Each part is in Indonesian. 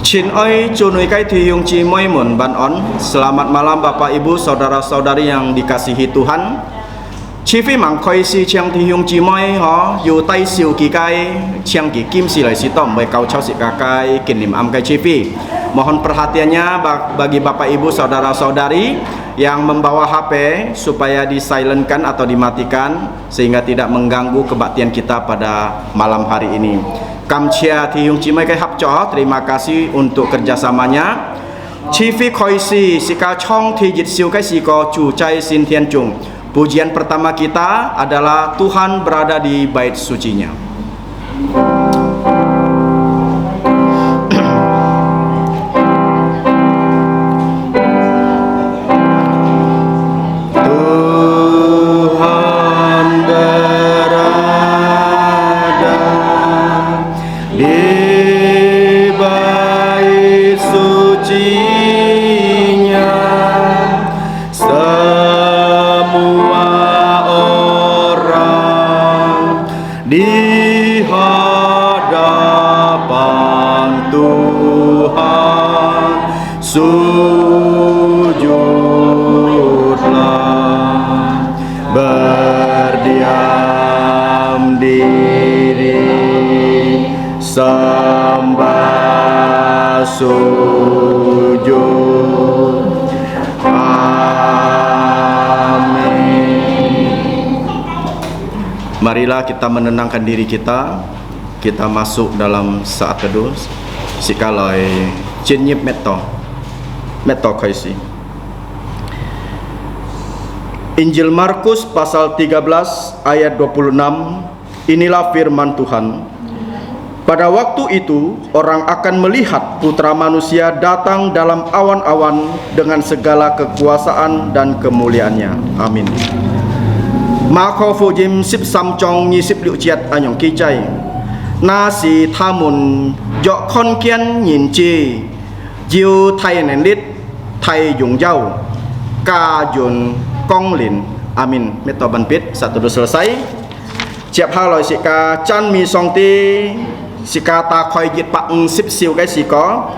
Chin oi cunui kai tiung cimoy mun ban on. Selamat malam Bapak Ibu saudara-saudari yang dikasihi Tuhan. Chivi mang koi si chiang tiung cimoy ho yu tai siu ki kai chiang ki kim si lai si tom bai kau chau si kakai kinim am kai chivi. Mohon perhatiannya bagi Bapak Ibu saudara-saudari yang membawa HP supaya disilentkan atau dimatikan sehingga tidak mengganggu kebaktian kita pada malam hari ini. Kamcia Tiung Cimai kai hap cho, terima kasih untuk kerjasamanya. Chivi Koisi Sika Chong Tijit Siu kai Siko Chu Chai Sin Tian Chung. Pujian pertama kita adalah Tuhan berada di bait sucinya. Di hadapan Tuhan sujudlah, berdiam diri, sembah sujud. Marilah kita menenangkan diri kita. Kita masuk dalam saat teduh. Sikalai cinyip meto kaisi. Injil Markus pasal 13 ayat 26. Inilah firman Tuhan. Pada waktu itu orang akan melihat Putra Manusia datang dalam awan-awan dengan segala kekuasaan dan kemuliaannya. Amin. Mako fujim sip samcong ni sip liu jiat anyong kijai nasi tamun jok kon kian yin ji jiu thai nen lit thai yung jau ka jun kong lin. Amin. Meto banpit satu dua selesai. Siap haloi sika chan mi song ti sika ta koi jit pak sip siu kai siko.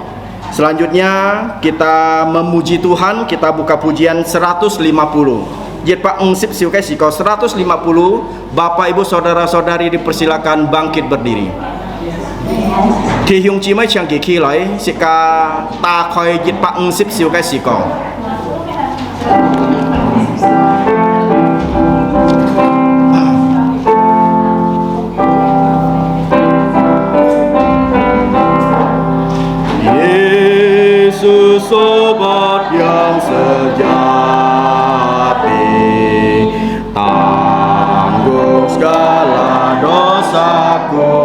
Selanjutnya kita memuji Tuhan. Kita buka pujian 150. Jit pak sip siu kai siko 150. Bapak Ibu saudara-saudari dipersilakan bangkit berdiri. Thi hyung chi mai chiang ki khi lai sika ta khoi jit pak sip siu kai siko. Yesus obat yang sejati, tanggung segala dosaku.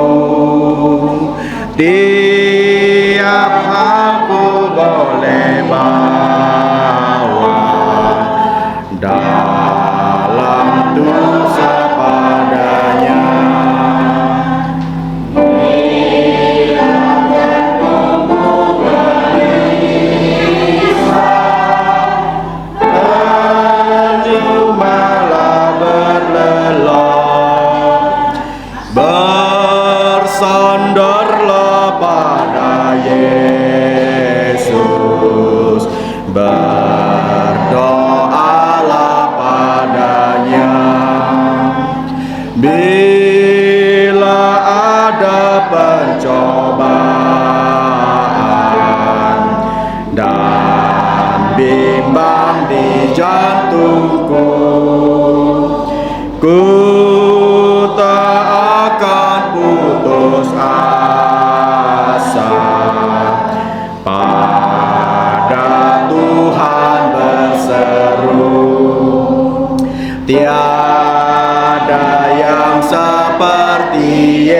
Tiap aku boleh bawa dalam dosa padanya. Bersandarlah pada Yesus, berdoalah padanya. Bila ada pencobaan dan bimbang di jantungku, ku tak akan putus asa, pada Tuhan berseru. Tiada yang seperti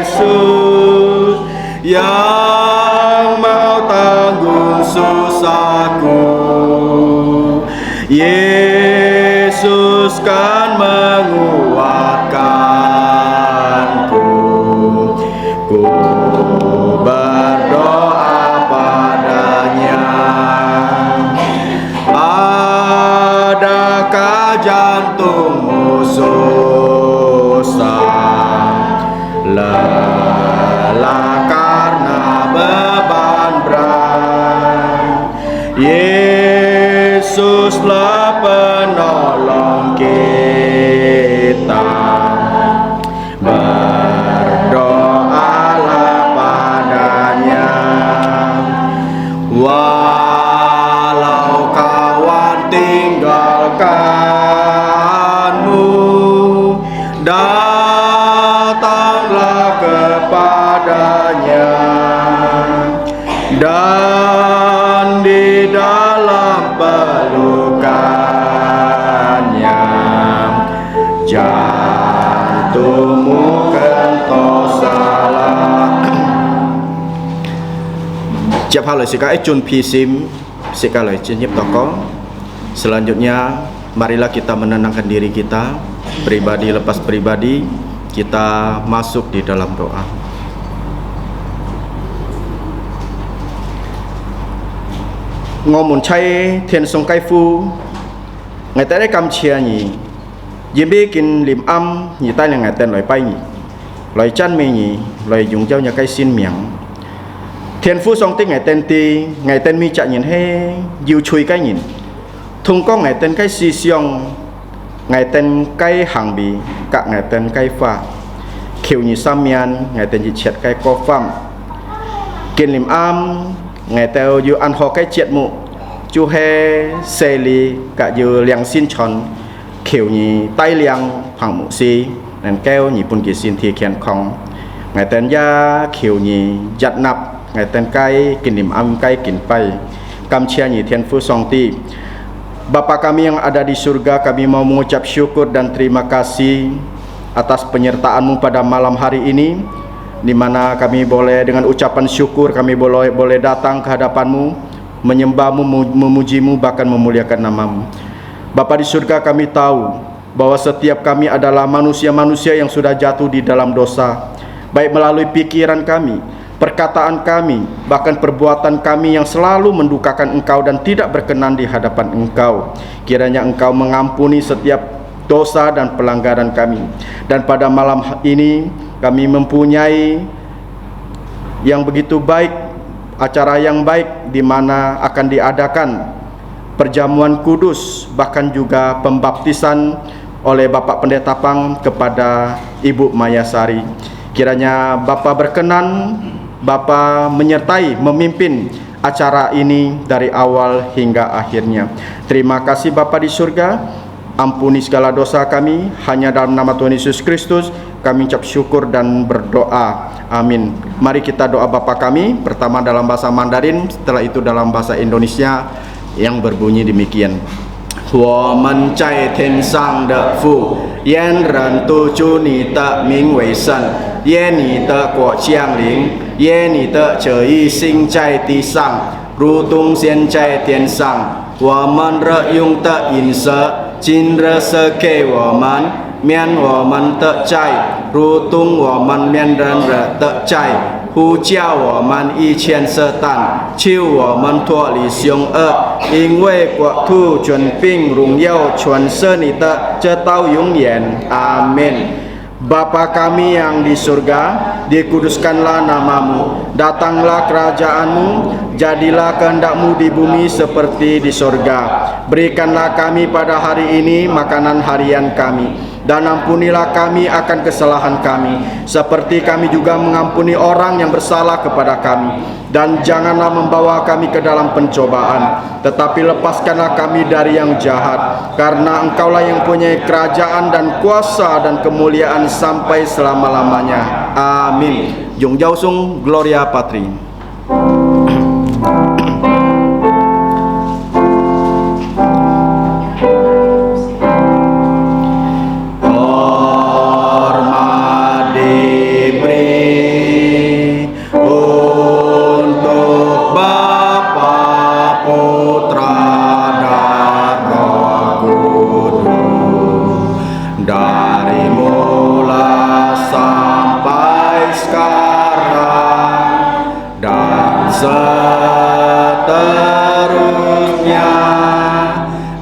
Yesus yang mau tanggung susahku. Yesus kan menguatkanku. Ku berdoa padanya. Adakah jantungmu susah, lelah karena Yesuslah penolong kita. Berdoalah padanya. Walau kawan tinggalkanmu, datanglah kepadanya. Dan di dalam pelukannya jantungmu kentosalah. Siap halo sikai cun pisim sikalai cinyip toko. Selanjutnya marilah kita menenangkan diri kita, pribadi lepas pribadi, kita masuk di dalam doa. Ngomong cai thiên song kai phu ngày tới đây cam chia nhỉ yếm bi kin lim am nhỉ tai là ngày tên loài bay nhỉ loài chăn mê nhỉ loài dùng châu nhà cây xin miệng thiên phu song tích ngày tên mi chạy nhìn he diêu chui cái nhìn thùng có ngày tên cái si xiong ngày tên cái hàng bì cả ngày tên cái pha khiêu nhỉ samian ngày tên nhỉ chẹt cái co pham kin lim am ngày tao yêu ăn ho cái chuyện mụ chú he xe li cả yêu liang xin chọn kiểu nhì tay liang phẳng mụ si nên kêu nhì bún kỳ xin thì khen không ngày tên ya kiểu nhì giặt nạp ngày tên cái kìn niệm âm cái kìn bay kam chia nhì thiên phu song ti. Bapa kami yang ada di surga, kami mau mengucap syukur dan terima kasih atas penyertaan-Mu pada malam hari ini, di mana kami boleh dengan ucapan syukur kami boleh datang ke hadapan-Mu, menyembah-Mu, memuji-Mu, bahkan memuliakan nama-Mu. Bapa di surga, kami tahu bahwa setiap kami adalah manusia-manusia yang sudah jatuh di dalam dosa, baik melalui pikiran kami, perkataan kami, bahkan perbuatan kami yang selalu mendukakan Engkau dan tidak berkenan di hadapan Engkau. Kiranya Engkau mengampuni setiap dosa dan pelanggaran kami. Dan pada malam ini kami mempunyai yang begitu baik, acara yang baik di mana akan diadakan perjamuan kudus, bahkan juga pembaptisan oleh Bapak Pendeta Pang kepada Ibu Mayasari. Kiranya Bapak berkenan, Bapak menyertai, memimpin acara ini dari awal hingga akhirnya. Terima kasih Bapak di surga. Ampuni segala dosa kami, hanya dalam nama Tuhan Yesus Kristus kami ucap syukur dan berdoa. Amin. Mari kita doa Bapa kami, pertama dalam bahasa Mandarin, setelah itu dalam bahasa Indonesia yang berbunyi demikian. 我们在天上的父，愿人都祝你的名为圣，愿你的国降临，愿你的旨意行在地上，如同现在天上。我们日用的饮食，今日赐给我们，免我们的债，如同我们免人的债。呼叫我们以前撒旦，救我们脱离凶恶，因为国土、权柄、荣耀全是你的，直到永远。阿门。Bapa kami yang di surga, dikuduskanlah namamu, datanglah kerajaanmu, jadilah kehendak-Mu di bumi seperti di surga. Berikanlah kami pada hari ini makanan harian kami, dan ampunilah kami akan kesalahan kami, seperti kami juga mengampuni orang yang bersalah kepada kami. Dan janganlah membawa kami ke dalam pencobaan, tetapi lepaskanlah kami dari yang jahat, karena Engkaulah yang punya kerajaan dan kuasa dan kemuliaan sampai selama-lamanya. Amin. Jung Jau Sung Gloria Patri. Seterusnya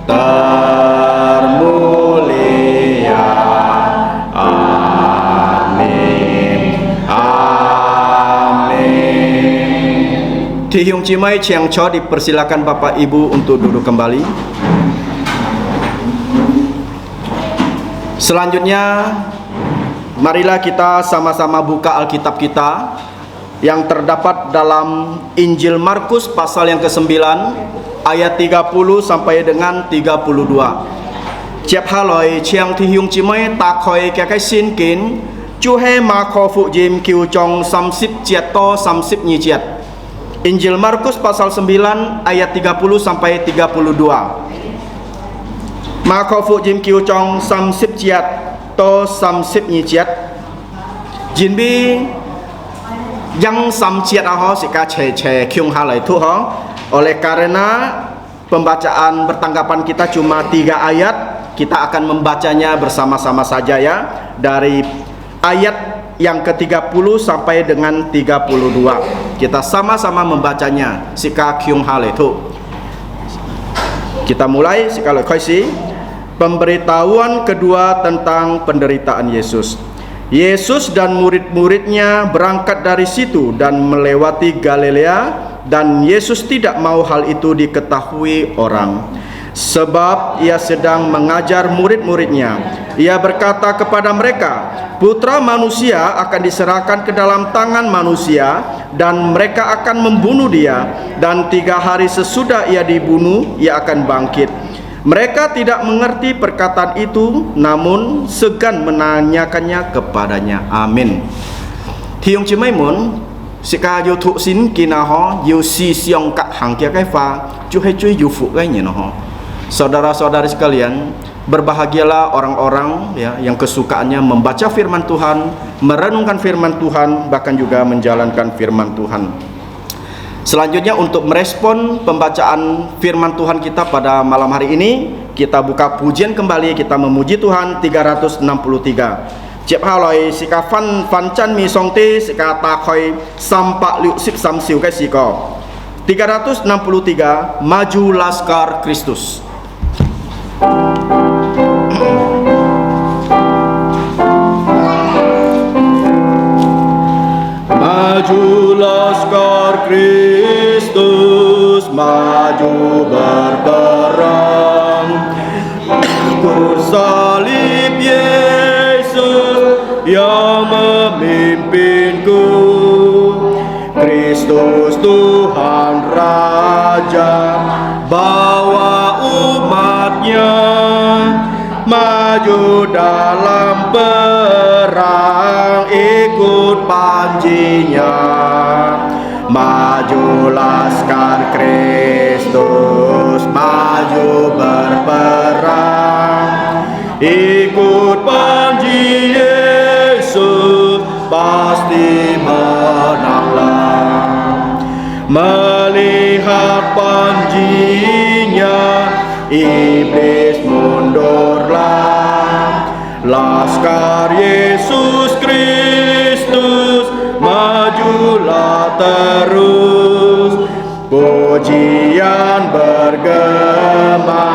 termulia. Amin. Amin. Tihung Cimai Ciang Cho, dipersilakan Bapak Ibu untuk duduk kembali. Selanjutnya, marilah kita sama-sama buka Alkitab kita yang terdapat dalam Injil Markus pasal yang ke-9 ayat 30 sampai dengan 32. Chép haloi chiang thi hyung chimoi ta khoi ke cái xin kín chu he ma kho phụ jim kiu chong 30 chiat to 30 nyi chiat. Injil Markus pasal 9 ayat 30 sampai 32. Ma kho phụ jim kiu chong 30 chiat to 30 nyi chiat. Jinbi yang 3 chiat aho sika che kyung halai tu ho. Oleh karena pembacaan bertanggapan kita cuma 3 ayat, kita akan membacanya bersama-sama saja ya, dari ayat yang ke-30 sampai dengan 32. Kita sama-sama membacanya. Sika kyung hale tu. Kita mulai sekali lagi. Pemberitahuan kedua tentang penderitaan Yesus. Yesus dan murid-muridnya berangkat dari situ dan melewati Galilea, dan Yesus tidak mau hal itu diketahui orang, sebab ia sedang mengajar murid-muridnya. Ia berkata kepada mereka, Putra Manusia akan diserahkan ke dalam tangan manusia, dan mereka akan membunuh dia, dan 3 hari sesudah ia dibunuh, ia akan bangkit. Mereka tidak mengerti perkataan itu, namun segan menanyakannya kepadanya. Amin. Thiong chimai mun sika yu thu sin kinaho yu si siong kak hang kia kai fa cu hai cui yu fu kai no ho. Saudara-saudari sekalian, berbahagialah orang-orang ya yang kesukaannya membaca firman Tuhan, merenungkan firman Tuhan, bahkan juga menjalankan firman Tuhan. Selanjutnya, untuk merespon pembacaan firman Tuhan kita pada malam hari ini, kita buka pujian kembali, kita memuji Tuhan 363. Chép haloi sika fan chan mi song te sika ta khoi sampak liu sip sam siu kai siko. 363 Maju Laskar Kristus. Maju Laskar Kristus, maju berperang. Bersalib Yesus yang memimpinku. Kristus Tuhan Raja, bawa umatnya maju dalam perang, ikut panjinya. Maju Laskar Kristus, maju berperang, ikut panji Yesus, pasti menanglah. Melihat panjinya, iblis mundurlah. Laskar Yesus Kristus, majulah terus. Pujian bergema,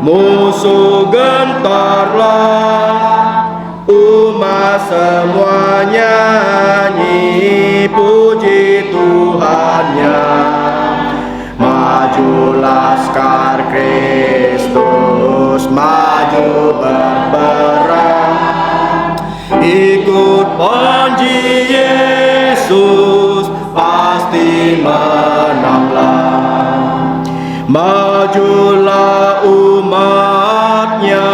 musuh gentarlah. Umat semua nyanyi, puji Tuhannya. Maju Laskar Kristus, maju berperang, ikut panji Yesus, pasti menanglah. Majulah umatnya,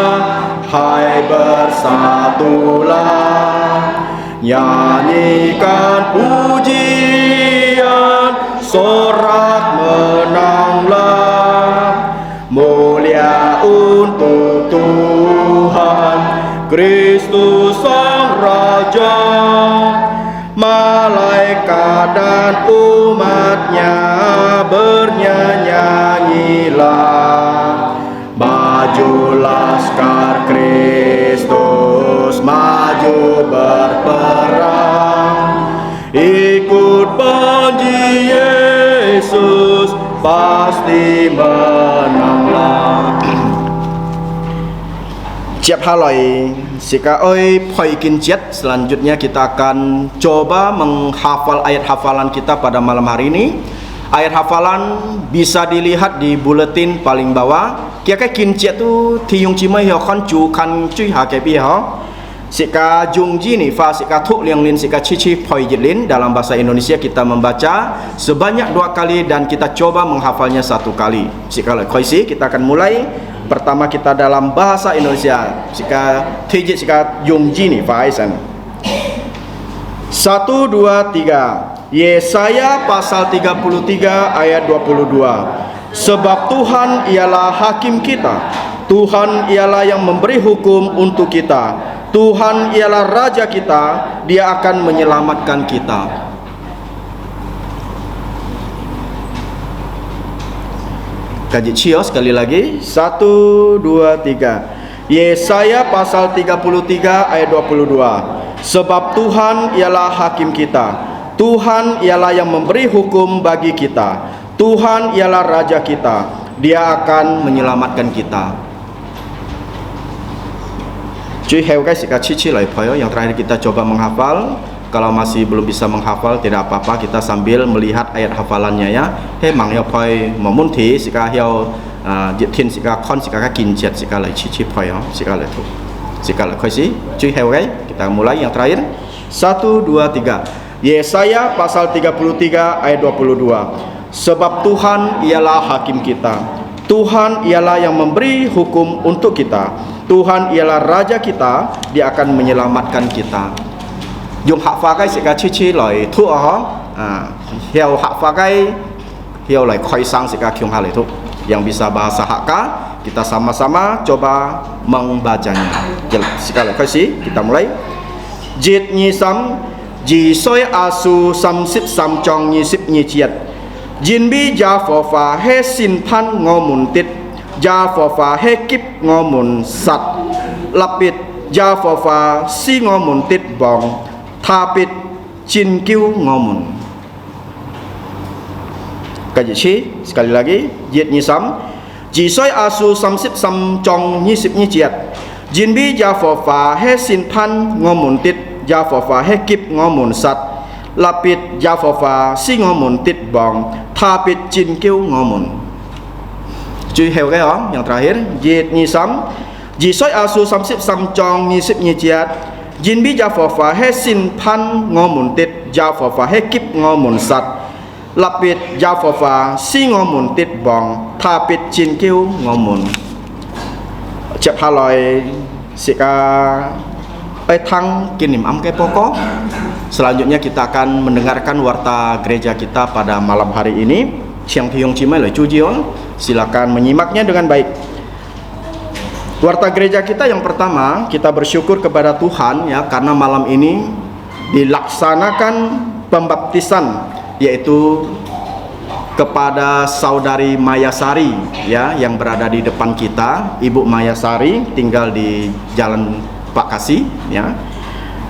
hai bersatulah, nyanyikan pujian, sorak menanglah. Mulia untuk Tuhan Kristus Sang Raja, malaikat dan umatnya bernyanyi-nyanyilah. Maju Laskar Kristus, maju berperang, ikut panji Yesus, pasti menanglah. Siap haloi sika oi poi kincet. Selanjutnya kita akan coba menghafal ayat hafalan kita pada malam hari ini. Ayat hafalan bisa dilihat di buletin paling bawah. kia cái kinh chết tu thì dùng chỉ mới hiểu con chủ khăn truy hạ cái bia hả sika jungji ni fa sika thuk liang lin sika cici poi jilin dalam bahasa Indonesia kita membaca sebanyak 2 kali dan kita coba menghafalnya 1 kali. Sika koisi kita akan mulai. Pertama kita dalam bahasa Indonesia sika tijit sika jungji ni fa aisan. 1 2 3. Yesaya pasal 33 ayat 22. Sebab Tuhan ialah hakim kita. Tuhan ialah yang memberi hukum untuk kita. Tuhan ialah Raja kita, Dia akan menyelamatkan kita. Kaji Cio sekali lagi. 1, 2, 3. Yesaya pasal 33 ayat 22. Sebab Tuhan ialah hakim kita. Tuhan ialah yang memberi hukum bagi kita. Tuhan ialah Raja kita. Dia akan menyelamatkan kita. Cuy guys, jika cici lah yang terakhir kita coba menghafal. Kalau masih belum bisa menghafal tidak apa-apa, kita sambil melihat ayat hafalannya ya. Mang ya poi memunti jika hiao jitin jika kon jika kinjet jika lah cici poi ya jika lah tu jika lah sih. Cuy guys, kita mulai yang terakhir. 1, 2, 3. Yesaya pasal 33 ayat 22. Sebab Tuhan ialah hakim kita. Tuhan ialah yang memberi hukum untuk kita. Tuhan ialah Raja kita, Dia akan menyelamatkan kita. Dùng hak pha cái sẽ cả chi lời thua hả? Hiao hak pha cái hiao lời khoi sang sẽ cả kyung hal itu. Yang bisa bahasa Hakka, kita sama-sama coba membacanya. Sekali lagi kita mulai. Jit nyi sam, ji soi asu sam sip sam chong nyi sip nyi chiat. Jin bi ja phò phà he sin pan ngô mun tit. Ja phò phà he kip ngô mun sat. Lapit ja phò phà si ngô mun tit bong. Thapit chin kiu ngô mun. Kaji chi sekali lagi. Jit nyi sam, ji soi asu sam sip sam chong nyi sip nyi chiat. Jin bi ja phò phà he sin pan ngô mun tit. Ja phò phà he kip ngô mun sat. Lapit ja phò phà si ngô mun tit bong. Thapit chin kiu ngô mun. Cuy heo cái đó yang terakhir. Jit nyi sam, ji soi asu sam sip sam chong nyi sip nyi chiat. Jin bi ja phò phà he sin pan ngô mun tit. Ja phò phà he kip ngô mun sat. Lapit ja phò phà si ngô mun tit bong. Thapit chin kiu ngô mun. Cep haloi sika petang kinim am ke pokok. Selanjutnya kita akan mendengarkan warta gereja kita pada malam hari ini. Siang Tiong Cimai le Cujion. Silakan menyimaknya dengan baik. Warta gereja kita yang pertama, kita bersyukur kepada Tuhan ya karena malam ini dilaksanakan pembaptisan yaitu kepada saudari Mayasari ya yang berada di depan kita, Ibu Mayasari tinggal di Jalan Pak Kasih ya.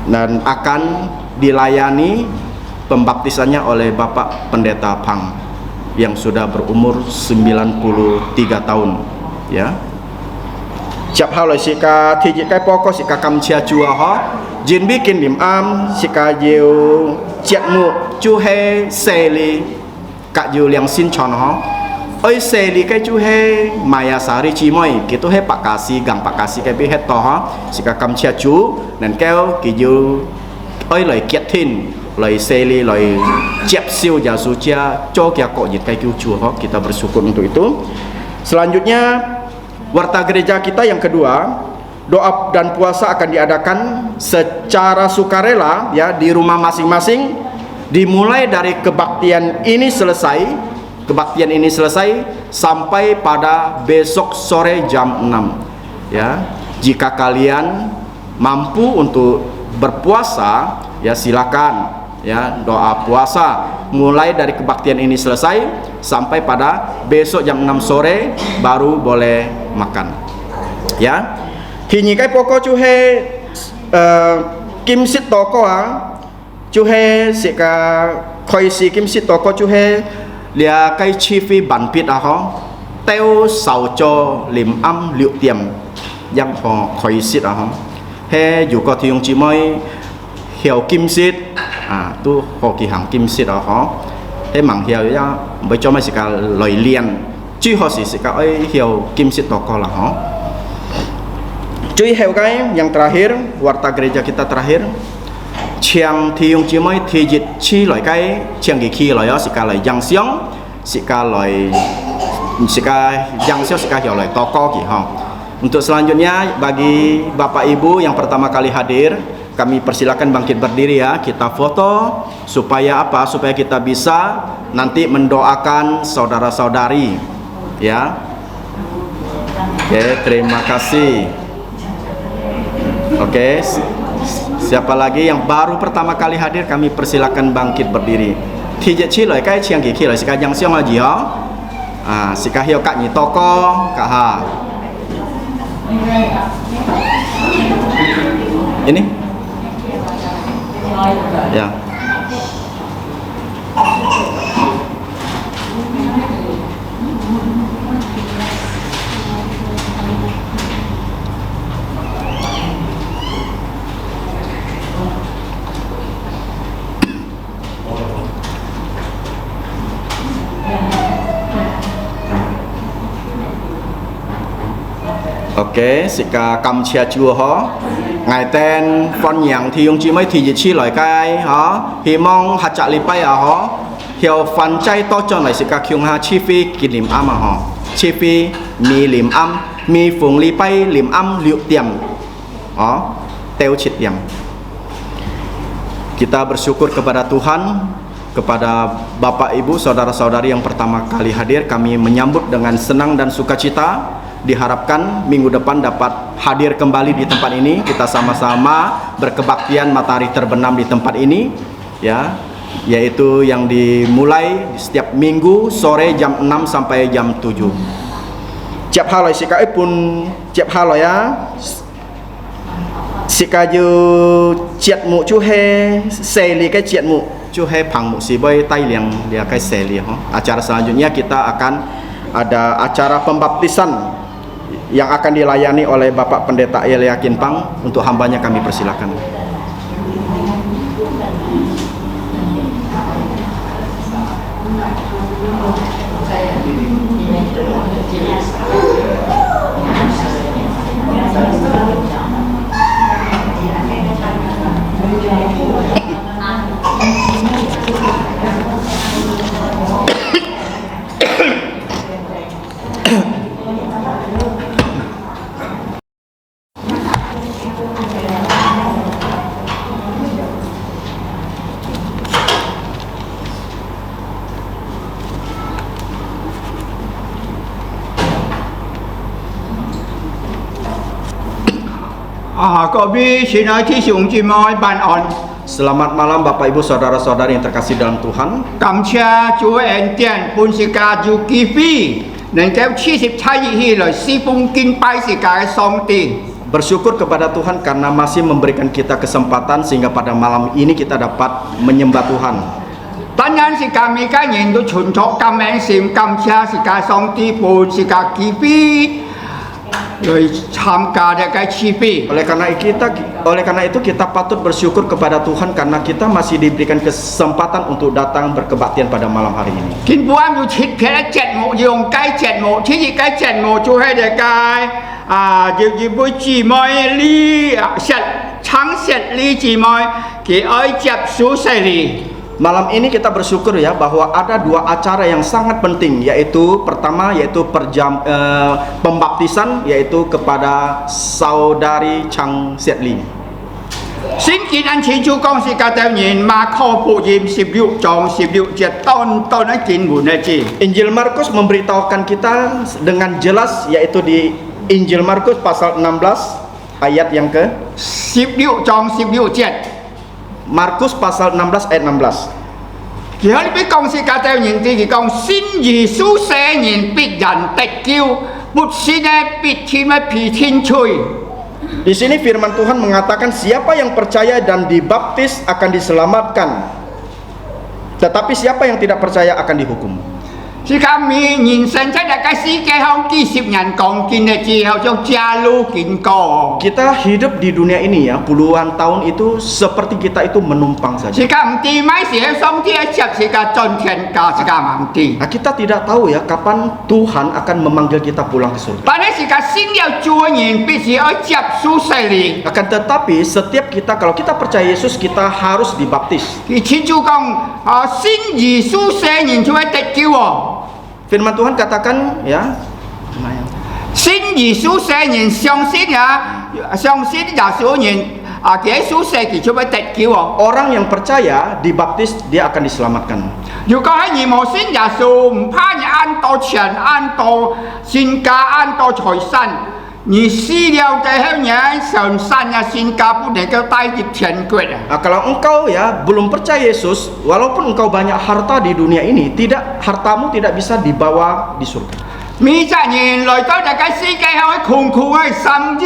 Dan akan dilayani pembaptisannya oleh Bapak Pendeta Pang yang sudah berumur 93 tahun ya. Chap hao si ka thi cái poko si ka kam chia chua ho jin bi kin lim am si ka yu chiat mu chu he se li ka yu liang sin chon ho oi se li cái chu he Mayasari chi moi ki to he Pak Kasih gang Pak Kasih cái bi het to ho si ka kam chia chu nan keo ki yu oi lời kiet thin lời se li lời chep siu ja su chia cho kia kok jit kai kiu chu ho kita bersyukur untuk itu. Selanjutnya warta gereja kita yang kedua, doa dan puasa akan diadakan secara sukarela ya di rumah masing-masing dimulai dari kebaktian ini selesai sampai pada besok sore jam 6 ya. Jika kalian mampu untuk berpuasa ya silakan ya doa puasa mulai dari kebaktian ini selesai sampai pada besok jam 6 sore baru boleh makan ya. Hinyi kai poko chu he kim sit toko chu he sika khoi si kim sit toko chu he lia kai chi phi ban pit ho teo sao cho lim am liu tiam yang ho khoi sit ho he yu ko thiong chi moi hiểu kim sit tu họ kỳ hàng kim sit đó họ thế mảng hiểu ya với cho mấy sự cả lời liền Cui hosi sika oi hiau Kim Sit Toko lah ho. Cui heu kai yang terakhir warta gereja kita terakhir. Chiang Thiung Chimoi Thijit Chi loi kai Chiang Giki loi sika loi Yang Siong sika loi sika Yang Siong sika hiau loi Toko ki ho. Untuk selanjutnya bagi Bapak Ibu yang pertama kali hadir, kami persilakan bangkit berdiri ya, kita foto supaya apa? Supaya kita bisa nanti mendoakan saudara-saudari ya. Oke, terima kasih. Oke, siapa lagi yang baru pertama kali hadir, kami persilakan bangkit berdiri. Tijek Chi loi kai Chiang Giki loi sika Yang Siong aji ho. Sika hiu kak ni Toko kak ha. Ini ya. Oke, sika kam chia chua ho. Ngày tên con nhàng thì用 chỉ mấy thì chi lại cái ho. Hy mong hạt chạ li pai à ho. Hiểu phần chay to cho này sika kyung ha chi phi kí lim am à ho. Chi phi mi lim am, mi phùng li pai lim am liu tiam. Ho, teo chit tiam. Kita bersyukur kepada Tuhan, kepada Bapak Ibu, saudara-saudari yang pertama kali hadir, kami menyambut dengan senang dan sukacita. Diharapkan minggu depan dapat hadir kembali di tempat ini, kita sama-sama berkebaktian matahari terbenam di tempat ini ya, yaitu yang dimulai setiap minggu sore jam 6 sampai jam 7. Ciap haloi sika pun ciap haloi ya. Sika ju chiat mu chu he seli cái chiat mu chu he phang mu si boy tai liang dia cái seli ho. Acara selanjutnya kita akan ada acara pembaptisan yang akan dilayani oleh Bapak Pendeta Elia Kinpang. Untuk hambanya kami persilakan. Selamat malam Bapak Ibu saudara-saudari yang terkasih dalam Tuhan. Bersyukur kepada Tuhan karena masih memberikan kita kesempatan sehingga pada malam ini kita dapat menyembah Tuhan. Oleh karena itu kita patut bersyukur kepada Tuhan karena kita masih diberikan kesempatan untuk datang berkebaktian pada malam hari ini. Malam ini kita bersyukur ya bahwa ada dua acara yang sangat penting, yaitu pertama yaitu pembaptisan yaitu kepada saudari Chang Siat Li. Injil Markus memberitahukan kita dengan jelas yaitu di Injil Markus pasal 16 ayat yang ke Markus pasal 16 ayat 16. Di sini firman Tuhan mengatakan siapa yang percaya dan dibaptis akan diselamatkan, tetapi siapa yang tidak percaya akan dihukum. 是kami人生在大概世界上几十年講見嘅之後，就加入見過。 Kita hidup di dunia ini ya puluhan tahun itu seperti kita itu menumpang saja. 是家唔知買時候上帝接是家進天家是家唔知。 Nah, kita tidak tahu ya kapan Tuhan akan memanggil kita pulang ke surga. 但係是家信了主嘅人必須要接受洗禮。 Akan tetapi setiap kita kalau kita percaya Yesus kita harus dibaptis. 佢始終講信耶穌洗人就會得救喎。 Firman Tuhan katakan ya. 信耶穌洗人相信耶穌人耶穌洗佢就會得救喎。 Orang yang percaya dibaptis dia akan diselamatkan. 如果係你冇信耶穌，唔怕你按到錢、按到身家、按到財產，你死了之後，你上山呀身家不能夠帶入天國啊！ Nah, kalau engkau ya belum percaya Yesus, walaupun engkau banyak harta di dunia ini, hartamu tidak bisa dibawa di surga. 每隻人來到大家世界上，窮窮嘅心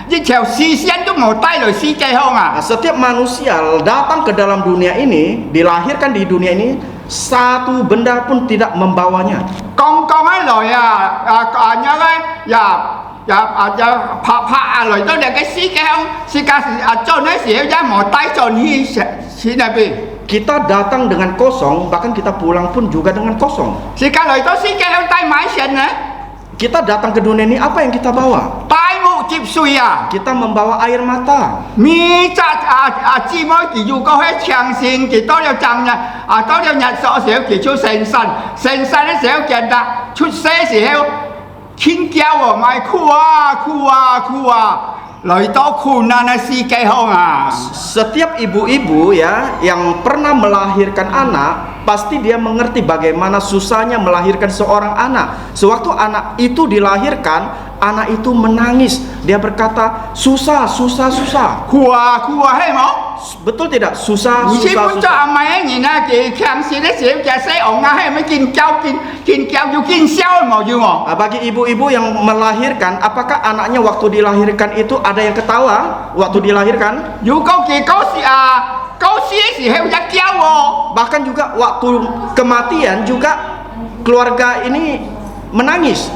一條絲線都冇帶來世界上啊！ Nah, setiap manusia datang ke dalam dunia ini, dilahirkan di dunia ini, satu benda pun tidak membawanya. 剛剛一來拍來到大家世界上，世界做嗰時候一冇帶進去錢入邊。 Kita datang dengan kosong, bahkan kita pulang pun juga dengan kosong. 世界來到世界上帶買錢呢？ Kita datang ke dunia ini apa yang kita bawa? 帶木接水啊！ Kita membawa air mata. 每隻姊妹佢如果喺長線，佢到了站啊，到了日索時候，佢出聖山，聖山嘅時候見得出世時候，天叫喎，咪哭啊哭啊哭啊！ 來到困難嘅世界上啊！ Setiap ibu-ibu ya yang pernah melahirkan anak pasti dia mengerti bagaimana susahnya melahirkan seorang anak. Sewaktu anak itu dilahirkan, anak itu menangis. Dia berkata, susah, susah, susah. 哭啊哭啊，係冇？ Betul tidak? Susah, 而且 susah, 本作 susah. 阿妹嘅人啊，佢強勢嘅時候，佢細昂啊，係咪見教要見笑冇要我？ Nah, bagi ibu-ibu yang melahirkan, apakah anaknya waktu dilahirkan itu ada yang ketawa waktu dilahirkan? 如果佢嗰時嘅時候一叫喎。 Bahkan juga waktu kematian juga keluarga ini menangis.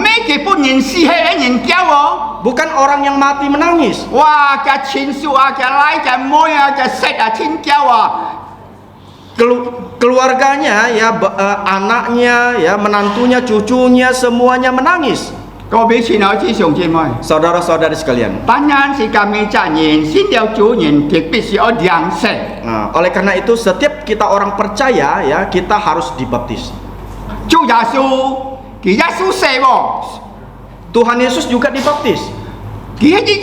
咩叫本人死係人叫喎？ Bukan orang yang mati menangis. 哇！嘅親屬啊，嘅奶嘅妹啊，嘅媳啊，天叫啊！ Keluarganya ya anaknya ya menantunya cucunya semuanya menangis. 各位親愛弟兄姊妹， Saudara-saudari sekalian. 當然是咁嘅責任，先有主人亦必須要認識。 Nah, oleh karena itu setiap kita orang percaya ya kita harus dibaptis. 主耶穌，佢耶穌死喎， Tuhan Yesus juga dibaptis. 佢係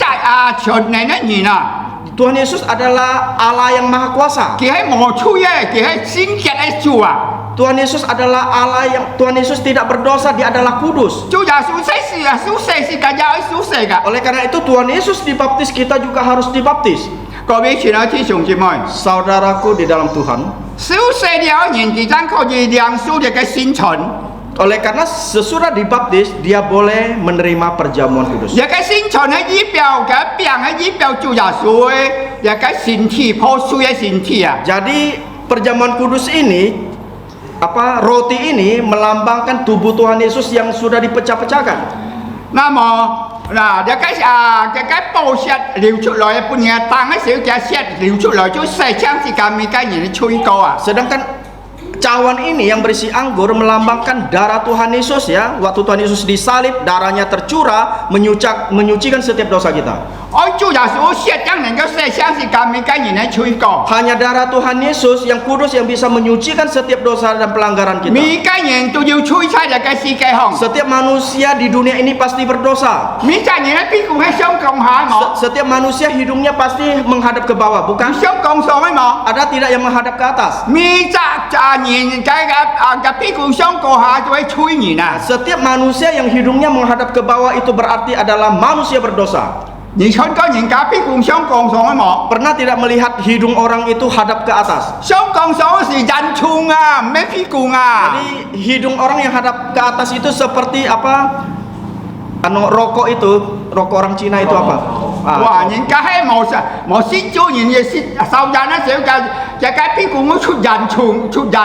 全能嘅人啊！ Tuhan Yesus adalah Allah yang Maha Kuasa. 佢係無罪嘅，佢係聖潔嘅主啊！ Tuhan Yesus adalah Allah yang Tuhan Yesus tidak berdosa, dia adalah kudus. 主耶穌死是耶穌死是嘅，耶穌死嘅。 Oleh karena itu Tuhan Yesus dibaptis, kita juga harus dibaptis. 各位親愛弟兄姊妹， Saudaraku di dalam Tuhan. 小死了人，佢真可以領受呢個生存。 Oleh karena sesudah dibaptis, dia boleh menerima perjamuan kudus. 一個生存嘅儀表，嘅病嘅儀表主耶穌嘅一個身體破碎嘅身體啊！ Jadi perjamuan kudus ini roti ini melambangkan tubuh Tuhan Yesus yang sudah dipecah-pecahkan. 那麼嗱，一個寶血流出來，半夜當嘅時候，嘅血流出來，就細槍是咁嘅人嘅吹過啊！ Sedangkan cawan ini yang berisi anggur melambangkan darah Tuhan Yesus ya. Waktu Tuhan Yesus disalib, darahnya tercurah menyucikan setiap dosa kita. 愛主耶穌血將能夠細槍是咁嘅人嘅吹過。 Hanya darah Tuhan Yesus yang kudus yang bisa menyucikan setiap dosa dan pelanggaran kita. 每個人都要吹出一個世界上， Setiap manusia di dunia ini pasti berdosa. 每個人嘅屁股係想降下冇， Setiap manusia hidungnya pasti menghadap ke bawah, 唔 bukan? 想降上嘅冇。 Ada tidak yang menghadap ke atas? 每隻人嘅屁股想過下就會吹人啊！ Setiap manusia yang hidungnya menghadap ke bawah itu berarti adalah manusia berdosa. 你看個人家屁股想降上嘅冇？ Pernah tidak melihat hidung orang itu hadap ke atas? 想降上嘅是人衝啊，唔係屁股啊！ Jadi hidung orang yang hadap ke atas itu seperti apa? Rokok itu, rokok orang Cina itu apa? 哇！人家喺冇先做人嘅受人咧，就屁股冇出人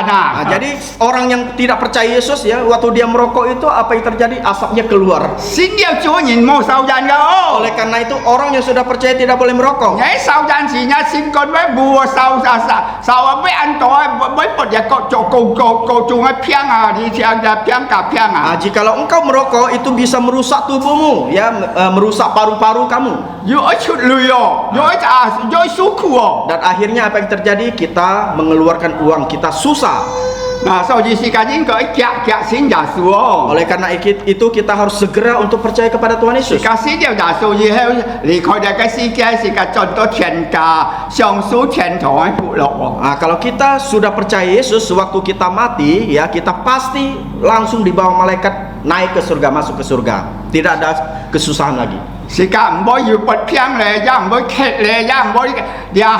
啊！ Jadi orang yang tidak percaya Yesus ya, waktu dia merokok itu apa yang terjadi? Asapnya keluar. 先要做人冇受人噶哦。 Oleh karena itu orang yang sudah percaya tidak boleh merokok. 你受人時呢，先講咩冇受啊咩安度啊，咩不日個做嘅偏啊，你聽就偏啊。 Jikalau engkau merokok itu bisa merusak tubuhmu ya, merusak paru-paru kamu. 要一出淚哦，要訴苦哦。 Dan akhirnya apa yang terjadi? Kita mengeluarkan uang, kita susah. 嗱，所以時間應該夾先耶穌哦。 Oleh karena itu kita harus segera untuk percaya kepada Tuhan 時 Yesus. 間先了耶穌以後，離開呢個世界，時間進到天家，上สู่天堂嘅福樂哦。 Nah, kalau kita sudah percaya Yesus, sewaktu kita mati, ya kita pasti langsung dibawa malaikat naik ke surga, masuk ke surga. Tidak ada kesusahan lagi. 時間唔可以不偏咧，也唔可以劇咧，也唔可以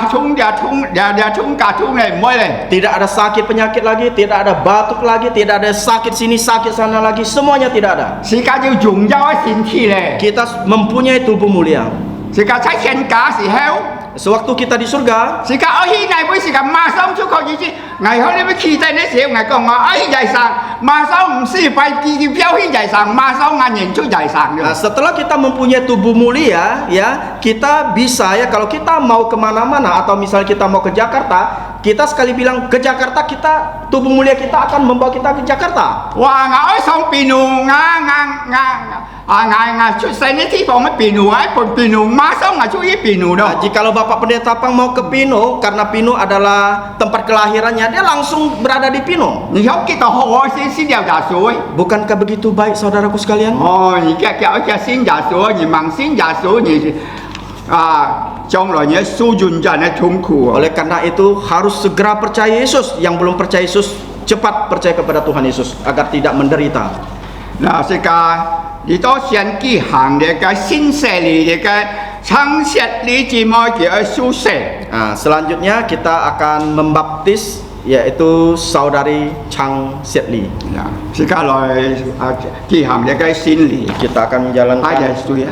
痛咧，唔可以咧。 Tidak ada sakit penyakit lagi, tidak ada batuk lagi, tidak ada sakit sini, sakit sana lagi, semuanya tidak ada. 時間要榮耀嘅身體咧， Kita mempunyai tubuh mulia. 時間喺天家時候。 Sewaktu kita di surga, 時間我起嚟每時間馬上出個意思，危後你要企在呢時候，我講我起在上，馬上唔是快機票起在上，馬上眼nhìn出在上 nah 嘅。 setelah kita mempunyai tubuh mulia, ya kita bisa ya kalau kita mau kemana-mana atau misalnya kita mau ke Jakarta, kita sekali bilang ke Jakarta, kita tubuh mulia kita akan membawa kita ke Jakarta. 哇！我上邊路出世呢地方嘅邊路馬上我出去邊路 Nah, 咯。 jikalau Bapak Pendeta Pang mau ke Pino, karena Pino adalah tempat kelahirannya, dia langsung berada di Pino. 你有幾多好啊？先了耶穌。 Bukankah begitu baik saudaraku sekalian? 哦，而家先耶穌，你問先耶穌，你將來你受盡人嘅痛苦啊！ Oleh karena itu harus segera percaya Yesus. Yang belum percaya Yesus cepat percaya kepada Tuhan Yesus agar tidak menderita. 嗱，世界你都先舉行呢個新社裏呢個창셋你姊妹嘅蘇舍。 Nah, selanjutnya kita akan membaptis yaitu saudari Chang Sietli. 嗱，世界來舉行呢個新禮， Kita akan menjalankan. 阿耶穌啊！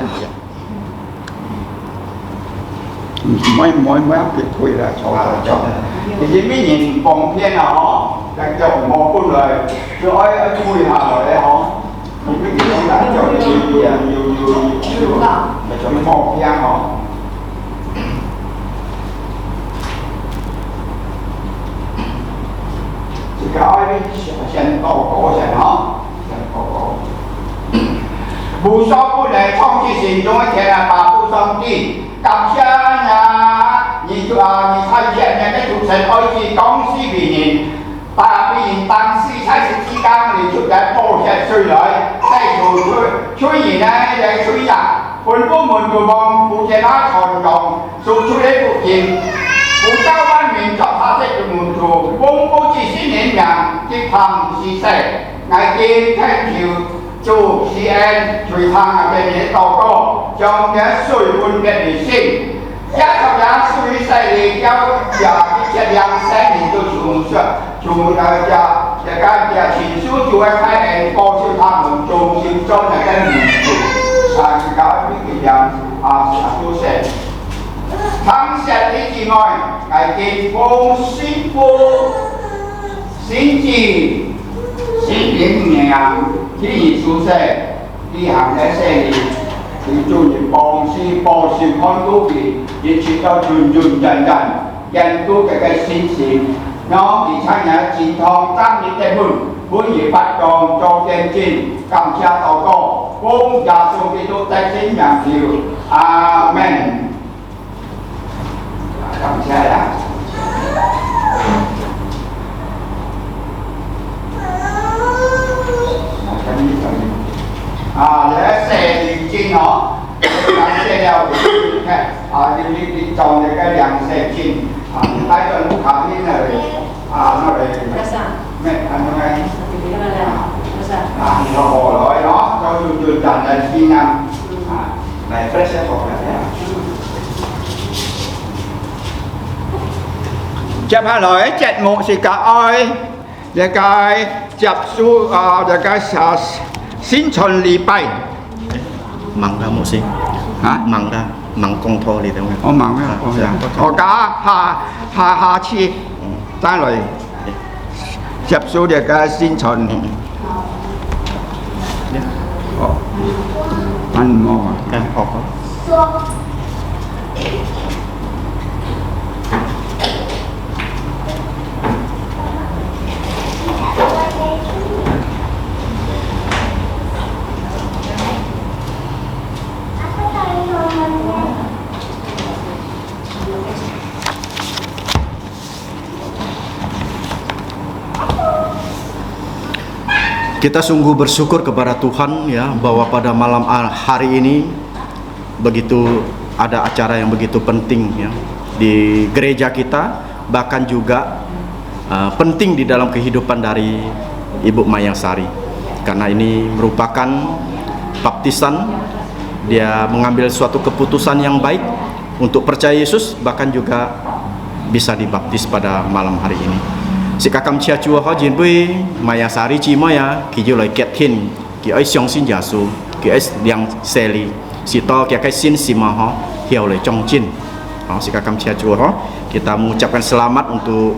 唔可以別推啦，錯。你咩人放片啊？嗬，就冇搬嚟，要開推下來咧，嗬。 你咩嘢講大就要放片嗬。 cái ai先到嗰陣嗬，無所不能創造神中嘅天啊，把不上帝，感謝啊！你睇見那個主神愛子降世為人，把別人當時才是之間嚟出嚟報謝罪來，再做人嚟罪人，本不門不望，不見他傳動，做出嚟不見。 不照萬民作他這個門徒，豐富知識靈命，即憑是世，愛見聽求做施恩，隨行嘅嘢禱告，將嘅水分嘅理性，一個人水世裡一切良善人都從大家情書就會開恩，告訴他們中心中的跟民主，是搞呢個人都是。 ทั้งเสร็จที่จีนอยไอ้กินโฟสิโฟสินจีสินเลี้ยงเนี่ยที่สุเสที่หางและเสรีที่จุนปองซีปองสิคอนตุกียิ่งชิดเราจุนจันยันตุกับไอ้สินน้องที่ช่างเนี่ยจีนทองตั้งนิเตบุญบุญหยิบปัดกองจองเต็มจีนกำชาต่อก็วงยาสูบที่ตุแต่สินอย่างเดียวอาเมน Cảm ơn ạ. Để xe đi trên nó, xe đeo đi tròn cái đèn xe trên, tay chân cũng khá như này, nó để mẹ ăn nó ngay, nó bỏ lối đó, cho chùi chặn là chi năm, này fresh sẽ học là thế. Chấp hạ lời chết một sự cả ơi để cái chấp su để cái xin chọn lý bài Mangga Musi. hả Mangga. mangkong tho li tao. 我忙咩？我家下次再來接受呢個宣傳。哦，按摩啊。 Kan hok. Kita sungguh bersyukur kepada Tuhan ya bahwa pada malam hari ini begitu ada acara yang begitu penting ya di gereja kita, bahkan juga penting di dalam kehidupan dari Ibu Maya Sari, karena ini merupakan baptisan. Dia mengambil suatu keputusan yang baik untuk percaya Yesus, bahkan juga bisa dibaptis pada malam hari ini. Si kakam chia chua ho jin bui Maya Sari chi mo ya ki ju lai ket hin ki ai xiong xin Yesu ki ai liang seli si to ki kai sin si ma ho hiao lai chong jin. Si kakam chia chua ho, kita mengucapkan selamat untuk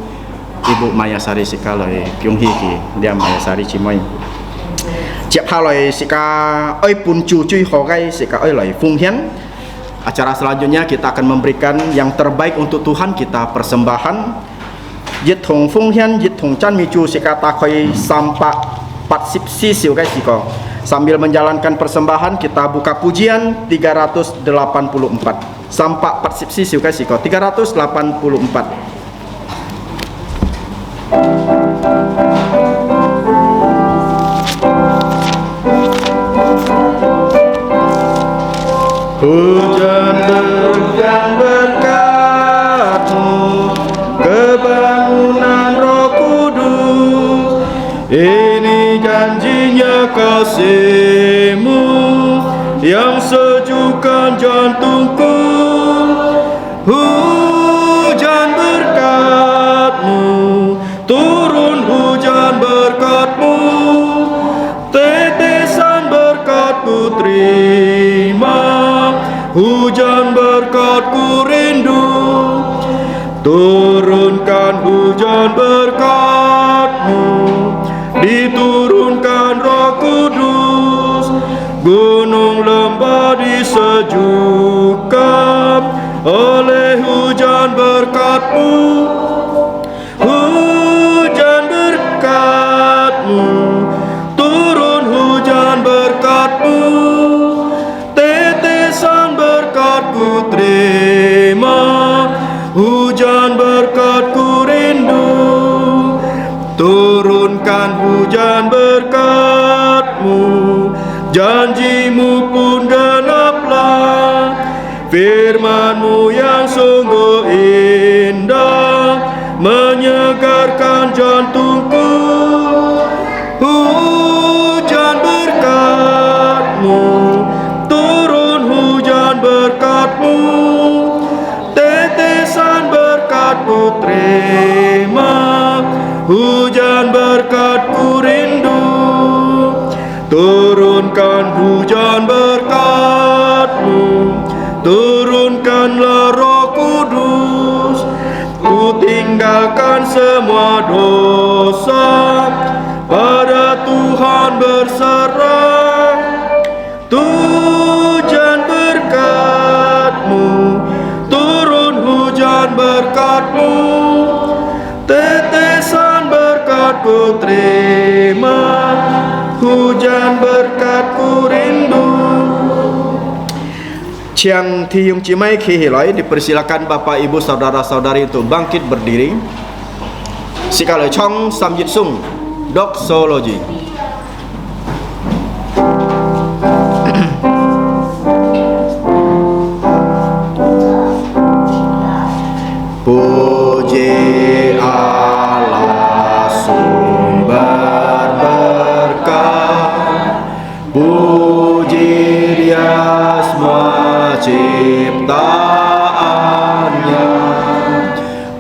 Ibu Maya Sari si ka lai kyung hi ki dia Maya Sari chi mo. Ciap ha lai si ka ai pun chu chui ho gai si ka ai lai fung hian. Acara selanjutnya kita akan memberikan yang terbaik untuk Tuhan, kita persembahan Yit Thong Fung Hian, Yit Thong Chan Micu Sikata Koi Sampak 44 siu guys Siko. Sambil menjalankan persembahan kita buka pujian 384. Sampak 44 siu guys Siko 384. Hujan berkat-Mu, kebangunan Roh Kudus, ini janjinya kasih-Mu yang sejukkan jantungku. Hujan berkat-Mu, turun hujan berkat-Mu, tetesan berkat-Ku terima. Hujan berkat-Ku rindu, turunkan hujan berkat-Mu, diturunkan Roh Kudus, gunung lembah disejukkan oleh hujan berkat-Mu. Hujan berkat-Mu, turun hujan berkat-Mu, berkat-Ku terima, hujan berkat-Ku rindu, turunkan hujan berkat-Mu, janji-Mu pun genaplah, firman-Mu yang sungguh indah, menyegarkan jantungku. Hujan berkat-Mu, berkat-Mu, tetesan berkat-Ku terima, hujan berkat-Ku rindu, turunkan hujan berkat-Mu, turunkanlah Roh Kudus, Ku tinggalkan semua dosa, pada Tuhan berserah. Hujan berkat-Mu, turun hujan berkat-Mu, tetesan berkat-Ku terima, hujan berkat-Ku rindu. Chiang Thiung Cimai Khihiloi, dipersilakan Bapak Ibu saudara-saudari untuk bangkit berdiri. Sikale Chong Samjit Sung Doxology. Puji Allah sumber berkat, puji Dia semua ciptaannya,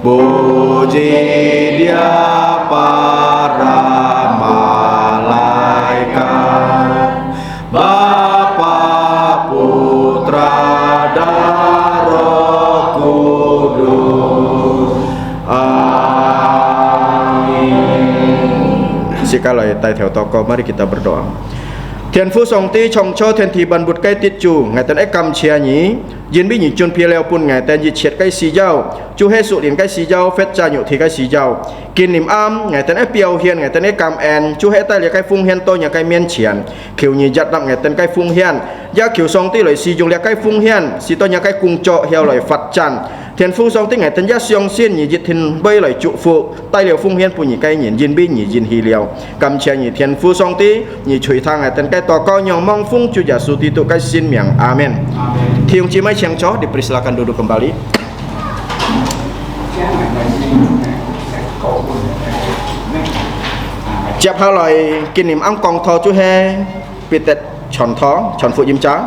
puji Dia para malaikat, Bapa, Putra dan Jika lai tai theo toko, mari kita berdoa. Thiên Phú Song Ti Chong Cho Thiên Thị Ban Bụt Cây Tiết Chu Ngài Tên Ếch Cầm Chia Nhí Dinh Bí Nhị Chun Phi Leo Pun Ngài Tên Dị Chiết Cây Xì Giao Chu Hê Sụ Điền Cây Xì Giao Phết Cha Nhụ Thị Cây Xì Giao Kinh Niệm Am Ngài Tên Ếch Piao Hiền Ngài Tên Ếch Cầm En Chu Hê Tai Lìa Cây Phung Hiền Tô Nhà Cây Miên Chiền Khiêu Nhị Giặt Đặng Ngài Tên Cây Phung Hiền Gia Khiêu Song Ti Lưỡi Xì Dùng Lìa Cây Phung Hiền Xì Tô Nhà Cây Cung Trọ Hiao Lưỡi Phật Tràn Thiên Phú Song Ti Ngài Tên Gia Xiong Xin Nhị Dịch Thìn Bây Lưỡi Trụ Phụ Tai Liều Phung Hiền Pù Nhị Cây Nhịn Dinh Bí Nhị Dinh Hì Liao Cầm Chia Nhị Thiên Phú Song Ti Nhị Chủy Thang Ngài Tên Cây Tò Co Nyong Mong Phung Chu Yesus Tito Cây Xin Miang Amen. Thiung Cimai Chiang Cho dipersilakan duduk kembali. Chép hal loi Kinh Niệm Am Kong Tho Chu He Pitet Chon Tho Chon Fu Yim Cha.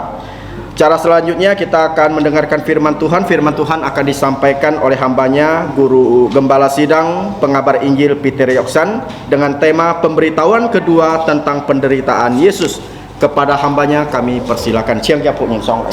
Cara selanjutnya kita akan mendengarkan firman Tuhan. Firman Tuhan akan disampaikan oleh hambanya Guru Gembala Sidang Pengabar Injil Peter Yoksan dengan tema pemberitahuan kedua tentang penderitaan Yesus. Kepada hambanya kami persilakan. Chiang Japuk Nying Song.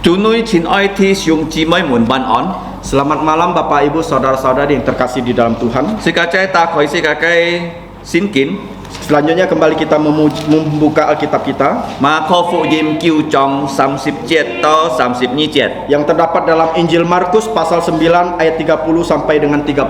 Tunui Chin Oi Thi Siung Cimai Mun Ban On. Selamat malam Bapak Ibu saudara-saudari yang terkasih di dalam Tuhan. Sikakai ta khoi sikakai sinkin. Selanjutnya kembali kita membuka Alkitab kita Ma kho fu yim kiu chong 37 to 32. yang terdapat dalam Injil Markus pasal 9 ayat 30 sampai dengan 32.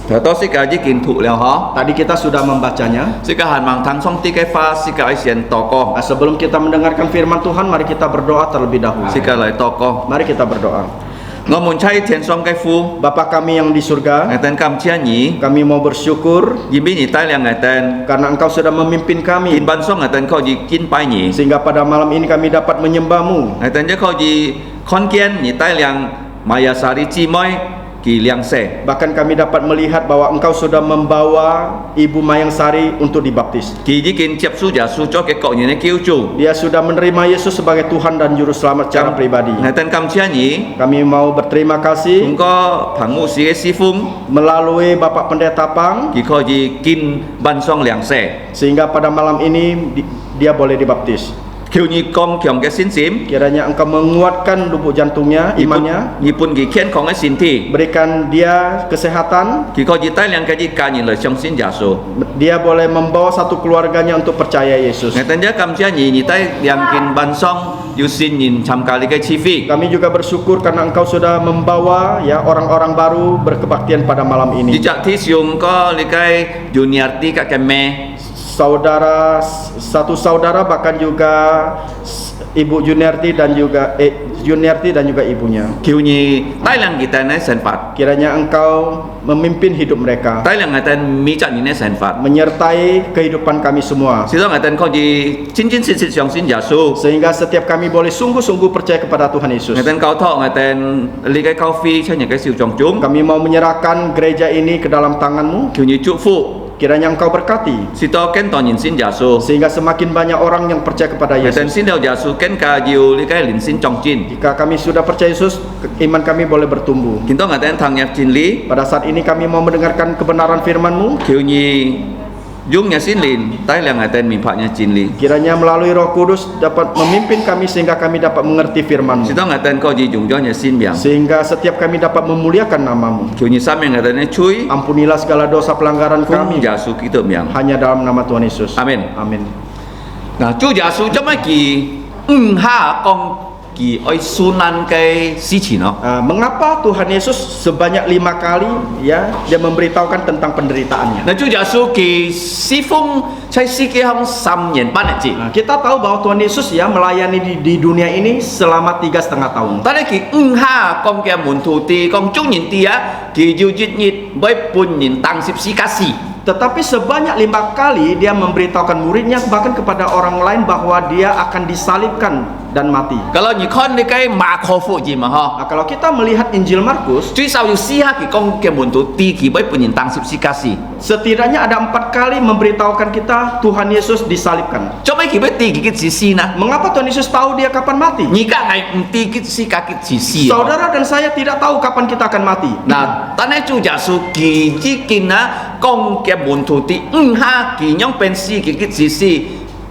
Tato sikaji kin thu liao ho. Tadi kita sudah membacanya. Sikahan mang thang song ti kai fa sikai sian toko. Nah, sebelum kita mendengarkan firman Tuhan, mari kita berdoa terlebih dahulu. Sikalai toko. Mari kita berdoa. Ngomun chai tian song kai fu. Bapa kami yang di surga, Ngaten kam chia nyi. kami mau bersyukur Yim bi nyi tai liang ngaten. karena Engkau sudah memimpin Kin kami, ban song ngaten kho ji kin pai nyi. sehingga pada malam ini kami dapat menyembah-Mu. Ngaten je kho ji khon kien nyi tai liang maya sari chi moi ki liang se. Bahkan kami dapat melihat bahwa Engkau sudah membawa Ibu Mayang Sari untuk dibaptis. Ki ji kin chiap su ja su cho ke kok nyi ne kiu chu. Dia sudah menerima Yesus sebagai Tuhan dan Juru Selamat secara pribadi. Ngaten kam chia nyi. Kami mau berterima kasih Chúng có phẳng ngụ sĩ si phung melalui Bapak Pendeta Pang, Kỳ kho gì kin ban song liang xe sehingga pada malam ini dia boleh dibaptis. Khiêu nhi công kiong cái xin sim Kiranya Engkau menguatkan lubuk jantungnya, imannya, Nhị pun kỳ khen không cái xin thi berikan dia kesehatan. Kỳ kho gì tai liang cái gì ca nhìn lời trong xin giả số Dia boleh membawa satu keluarganya untuk percaya Yesus. Ngày tên nhớ cầm chia nhị tai liang kin ban song Yu xin nhìn chăm kali cái chi phí Kami juga bersyukur karena Engkau sudah membawa ya orang-orang baru berkebaktian pada malam Di ini. chak thi siung có li cái junior ti các cái me Satu saudara bahkan juga Ibu Juniarti dan juga ibunya. Khiêu nhi tai liang kita này sen phạt Kiranya Engkau memimpin hidup mereka, Tai liang ngày tên mi chak nhìn này sen phạt menyertai kehidupan kami semua, Thì đó ngày tên kho gì chín chín xin siong xin giả số sehingga setiap kami boleh sungguh-sungguh percaya kepada Tuhan Yesus. Ngày tên cao thọ ngày tên li cái cao phi cho những cái siêu trọng chúng Kami mau menyerahkan gereja ini ke dalam tangan-Mu. Kiểu như trụ phụ Kiranya Engkau berkati, si to ken to nhìn xin giả số sehingga semakin banyak orang yang percaya kepada Ngày tên Yesus. xin đeo giả số ken ka diu li cái lin xin trọng chin Jika kami sudah percaya Yesus, iman kami boleh bertumbuh. Kinh to ngày tên thằng nhạc chin li Pada saat ini kami mau mendengarkan kebenaran firman-Mu. Kiểu như dung nhà xin lin tai liang ngày tên mình phạ nhà chin li Kiranya melalui Roh Kudus dapat memimpin kami sehingga kami dapat mengerti firman-Mu, si to ngày tên có gì dùng cho nhà xin biang sehingga setiap kami dapat memuliakan nama-Mu. Kiểu như sam yang ngày tên này chui Ampunilah segala dosa pelanggaran phung kami giả số kỹ tượng biang hanya dalam nama Tuhan Yesus. Amin. Amin. Nah chú giả số cho mấy kỳ ha con kỳ oi sunan cái si chỉ nó Mengapa Tuhan Yesus sebanyak 5 kali ya dia memberitahukan tentang penderitaannya? Nah chú giả số kỳ si phung cai si kia hong sam yen ban ji Kita tahu bahwa Tuhan Yesus ya melayani di dunia ini selama 3,5 tahun. ta đây kỳ ha con kia muốn thủ ti con chung nhìn ti á kỳ yu jit nhit với pun nhìn tăng sip si kasi Tetapi sebanyak 5 kali dia memberitahukan muridnya bahkan kepada orang lain bahwa dia akan disalibkan dan mati. kalau nhị con đi cái mà khó phụ gì mà ho Kalau kita melihat Injil Markus, tuy sao yu si ha kỳ con kia muốn thủ ti kỳ với pun nhìn tăng sip si kasi setidaknya ada 4 kali memberitahukan kita Tuhan Yesus disalibkan. cho mấy kỳ với ti kỳ si si na Mengapa Tuhan Yesus tahu dia kapan mati? nhị cả ngày ti kỳ si cả kỳ si Saudara dan saya tidak tahu kapan kita akan mati. Nah, ta nói chú giả sử kỳ chỉ kinh á, con cái muốn thủ tí ha kỳ nhóm bên si kỳ cái gì si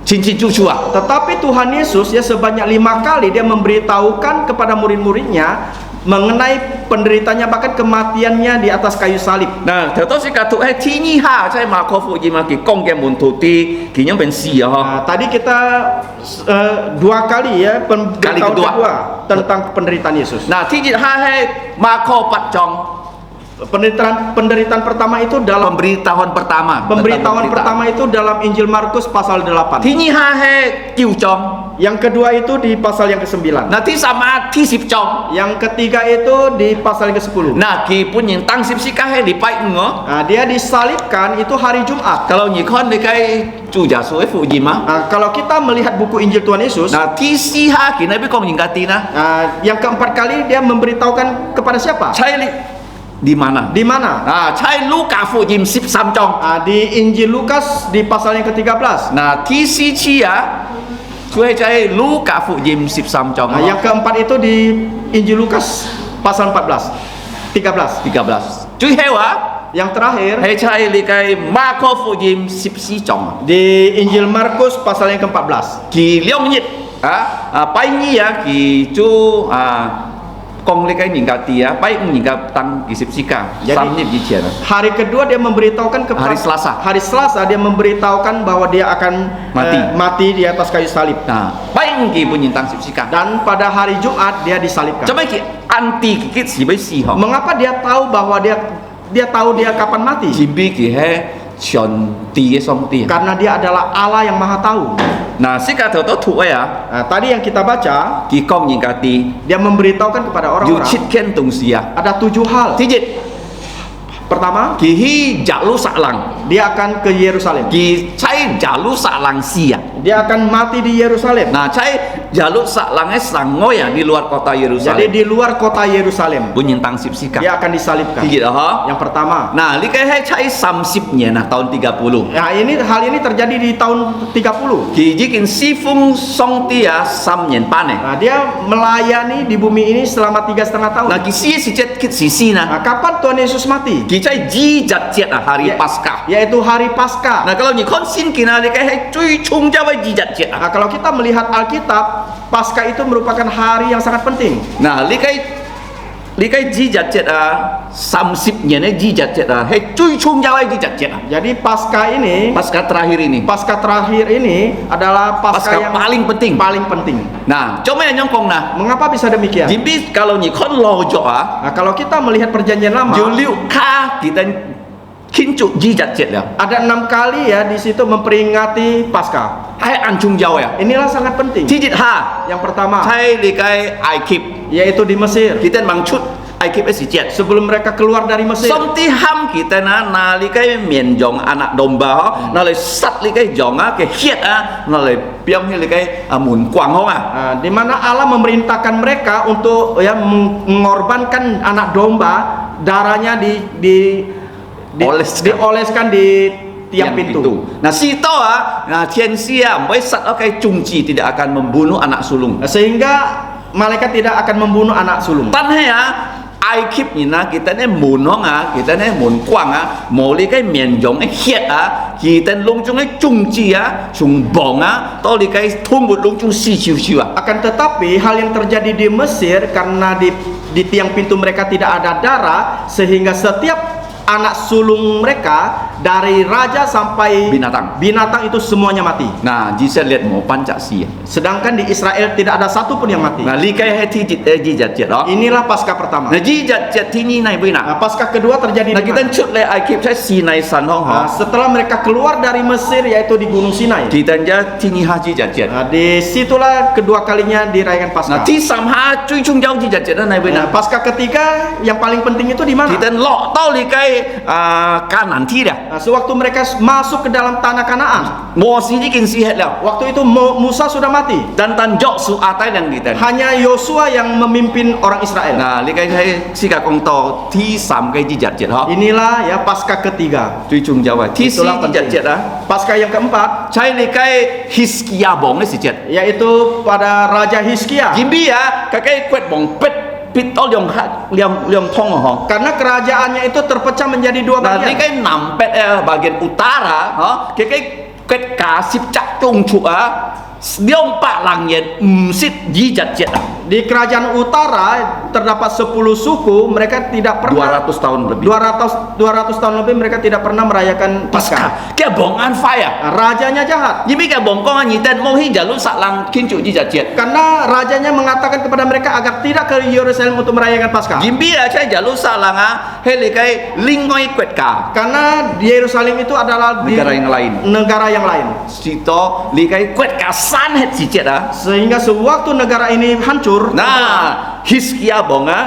亲住处啊。 Tetapi Tuhan Yesus ya sebanyak 5 kali dia memberitahukan kepada murid-muridnya mengenai penderitanya bahkan kematiannya di atas kayu salib. 嗱，頭多時教徒喺天意下，即係馬可福音啊，佢講嘅門徒啲，佢有本事啊，嗬。 Nah, tadi kita 2 kali ya Kali pemberitahuan kedua. kedua tentang penderitaan Yesus. 嗱，天節下係馬可8章 Penderitaan pertama itu dalam pemberitahuan pertama. pemberitahuan pertama itu dalam Injil Markus pasal 8. 天意下係9章， Yang kedua itu di pasal yang ke-9. 嗱，天3天10章， Yang ketiga itu di pasal yang ke-10. 嗱，佢本人當十字架係禮拜5哦。 Nah, dia disalibkan itu hari Jumat. Kalau你看你嘅主耶穌嘅福音啊， Nah, kalau kita melihat buku Injil Tuhan Yesus, 嗱，天4下佢nabi講人家啲啦， yang keempat kali dia memberitahukan kepada siapa? 猜你di mana？ Di mana? 啊，猜路加福音13章。 Di Injil Lukas di pasal yang ke-13. 嗱，T4啊，佢係在路加福音13章 Nah, yang keempat itu di Injil Lukas pasal 13. 13. 13。最後啊， Yang terakhir 係在你嘅馬可福音14章。 di Injil Markus pasal yang ke-14. 佢2日拜二啊，佢就講你嘅人家啲啊，拜5人家當十字架Jadi- 3日以前啊。 Hari kedua dia memberitahukan kepada Hari Selasa. dia memberitahukan bahwa dia akan mati di atas kayu salib. 嗱，拜5佢本人當十字架。 Dan pada hari Jumat dia disalibkan. 做咩佢anti佢是要死嗬？ Mengapa dia tahu bahwa dia tahu dia kapan mati? 前邊佢係上帝嘅上帝。 Karena dia adalah Allah yang Maha Tahu. 嗱，釋迦頭都吐啊， Nah, tadi yang kita baca, 佢講人家啲 dia memberitahukan kepada 要 orang-orang 7件東西啊。 ada 7 hal. 第一， Pertama, 佢去耶路撒冷， dia akan ke Yerusalem. 佢喺耶路撒冷死啊。 Dia akan mati di Yerusalem. Nah, saya jaluk saklangnya sangoy ya di luar kota Jadi Yerusalem. di luar kota Yerusalem Bunyi tang sipsika. dia akan disalibkan. Gitu ha. Yang pertama. Nah, li kayak saya 30-nya nah tahun 30. Nah, hal ini terjadi di tahun 30. Kijikin sifung song tia 3年半呢。 Nah, dia melayani di bumi ini selama 3,5 tahun. Nah, kisi si jet kit sisi nah. Nah, kapan Tuhan Yesus mati? Kita jijat jet hari Paskah. Yaitu hari Paskah. Nah, kalau ni konsin kina li kayak cuy chung jawa jijat jet. Nah, kalau kita melihat Alkitab, Paskah itu merupakan hari yang sangat penting. Nah, li kayak jijat jet 30-nya ne jijat jet he cuy chung jawa jijat jet. Jadi Paskah ini, Paskah terakhir ini. Paskah terakhir ini adalah Paskah yang paling penting. Paling penting. Nah, coba yang nyongkong nah. Mengapa bisa demikian? Jadi kalau ni kon lojo Nah, kalau kita melihat perjanjian lama, Juliu ka kita kincu jijat jet ya. ada 6 kali ya di situ memperingati Paskah. Hai ancung jauh ya. Inilah sangat penting. Jijit ha. Yang pertama, Saya likai Aikip. yaitu di Mesir. Kita mangcut Aikip si jet. Sebelum mereka keluar dari Mesir. Somti ham kita na likai mienjong anak domba ho. Na le sat likai jonga ke hiat na le piang likai mun kuang ho Nah, di mana Allah memerintahkan mereka untuk ya mengorbankan anak domba, darahnya dioleskan di tiang pintu. Nah, sito nah tian sia mai sat okai cungci tidak akan membunuh anak sulung. Sehingga malaikat tidak akan membunuh anak sulung. Tan he Aikip ni na kita ne munong kita ne mun kuang mo li kai mien jong hiat kita lung chung cungci chung bong to li kai thung but lung chung si chiu chiu Akan tetapi hal yang terjadi di Mesir karena di tiang pintu mereka tidak ada darah, sehingga setiap anak sulung mereka dari raja sampai binatang itu semuanya mati. Nah, jisa lihat mau pancak si. Sedangkan di Israel tidak ada satupun yang mati. Nah, li kai hati jijat jet Inilah Paskah pertama. Nah, jijat jet ini nai bina. Nah, Paskah kedua terjadi Nah, di kita mana? cut le Aikip saya Sinai san hong Nah, setelah mereka keluar dari Mesir, yaitu di Gunung Sinai. Kita ja tini haji jat jet. Nah, disitulah kedua kalinya dirayakan Paskah. Nah, ti sam ha cuy chung jauh jijat jet nai Nah, bina. Paskah ketiga yang paling penting itu di mana? Kita lok tau li kai kanan ti dah. Nah, sewaktu mereka masuk ke dalam tanah Kanaan, Mo si jikin si het lah. waktu itu Musa sudah mati. Dan tanjok su atai yang kita. Hanya Yosua yang memimpin orang Israel. Nah, li kai kai si ka kong to ti sam kai jijat jet ha. Inilah ya Paskah ketiga. Cuy chung jauh. Ti si Itulah jijat penting. jet ah. Paskah yang keempat, Cai li kai Hiskia bong ni si jet. yaitu pada Raja Hizkia. Jimbi kakai kuat bong pet pit tol yang tong ho. Karena kerajaannya itu terpecah menjadi 2 Nah, ni bagian. kai nampet bagian utara, ha, kai kết cả ship chắc trung trụ Diong pak langit sit jijat jet Di kerajaan utara terdapat 10 suku, mereka tidak pernah 200 tahun lebih 200 tahun lebih mereka tidak pernah merayakan Paskah. Kia bong an fire Rajanya jahat. Yimi kia bong kong an yiten mo hi jalu sak lang kincu jijat jet Karena rajanya mengatakan kepada mereka agar tidak ke Yerusalem untuk merayakan Paskah. Yimbi cai jalu sak lang hele kai lingoi kwet ka Karena di Yerusalem itu adalah di negara yang lain negara yang lain. Sito likai kwet ka san het si jet Sehingga sewaktu negara ini hancur, Nah Hiskia bonga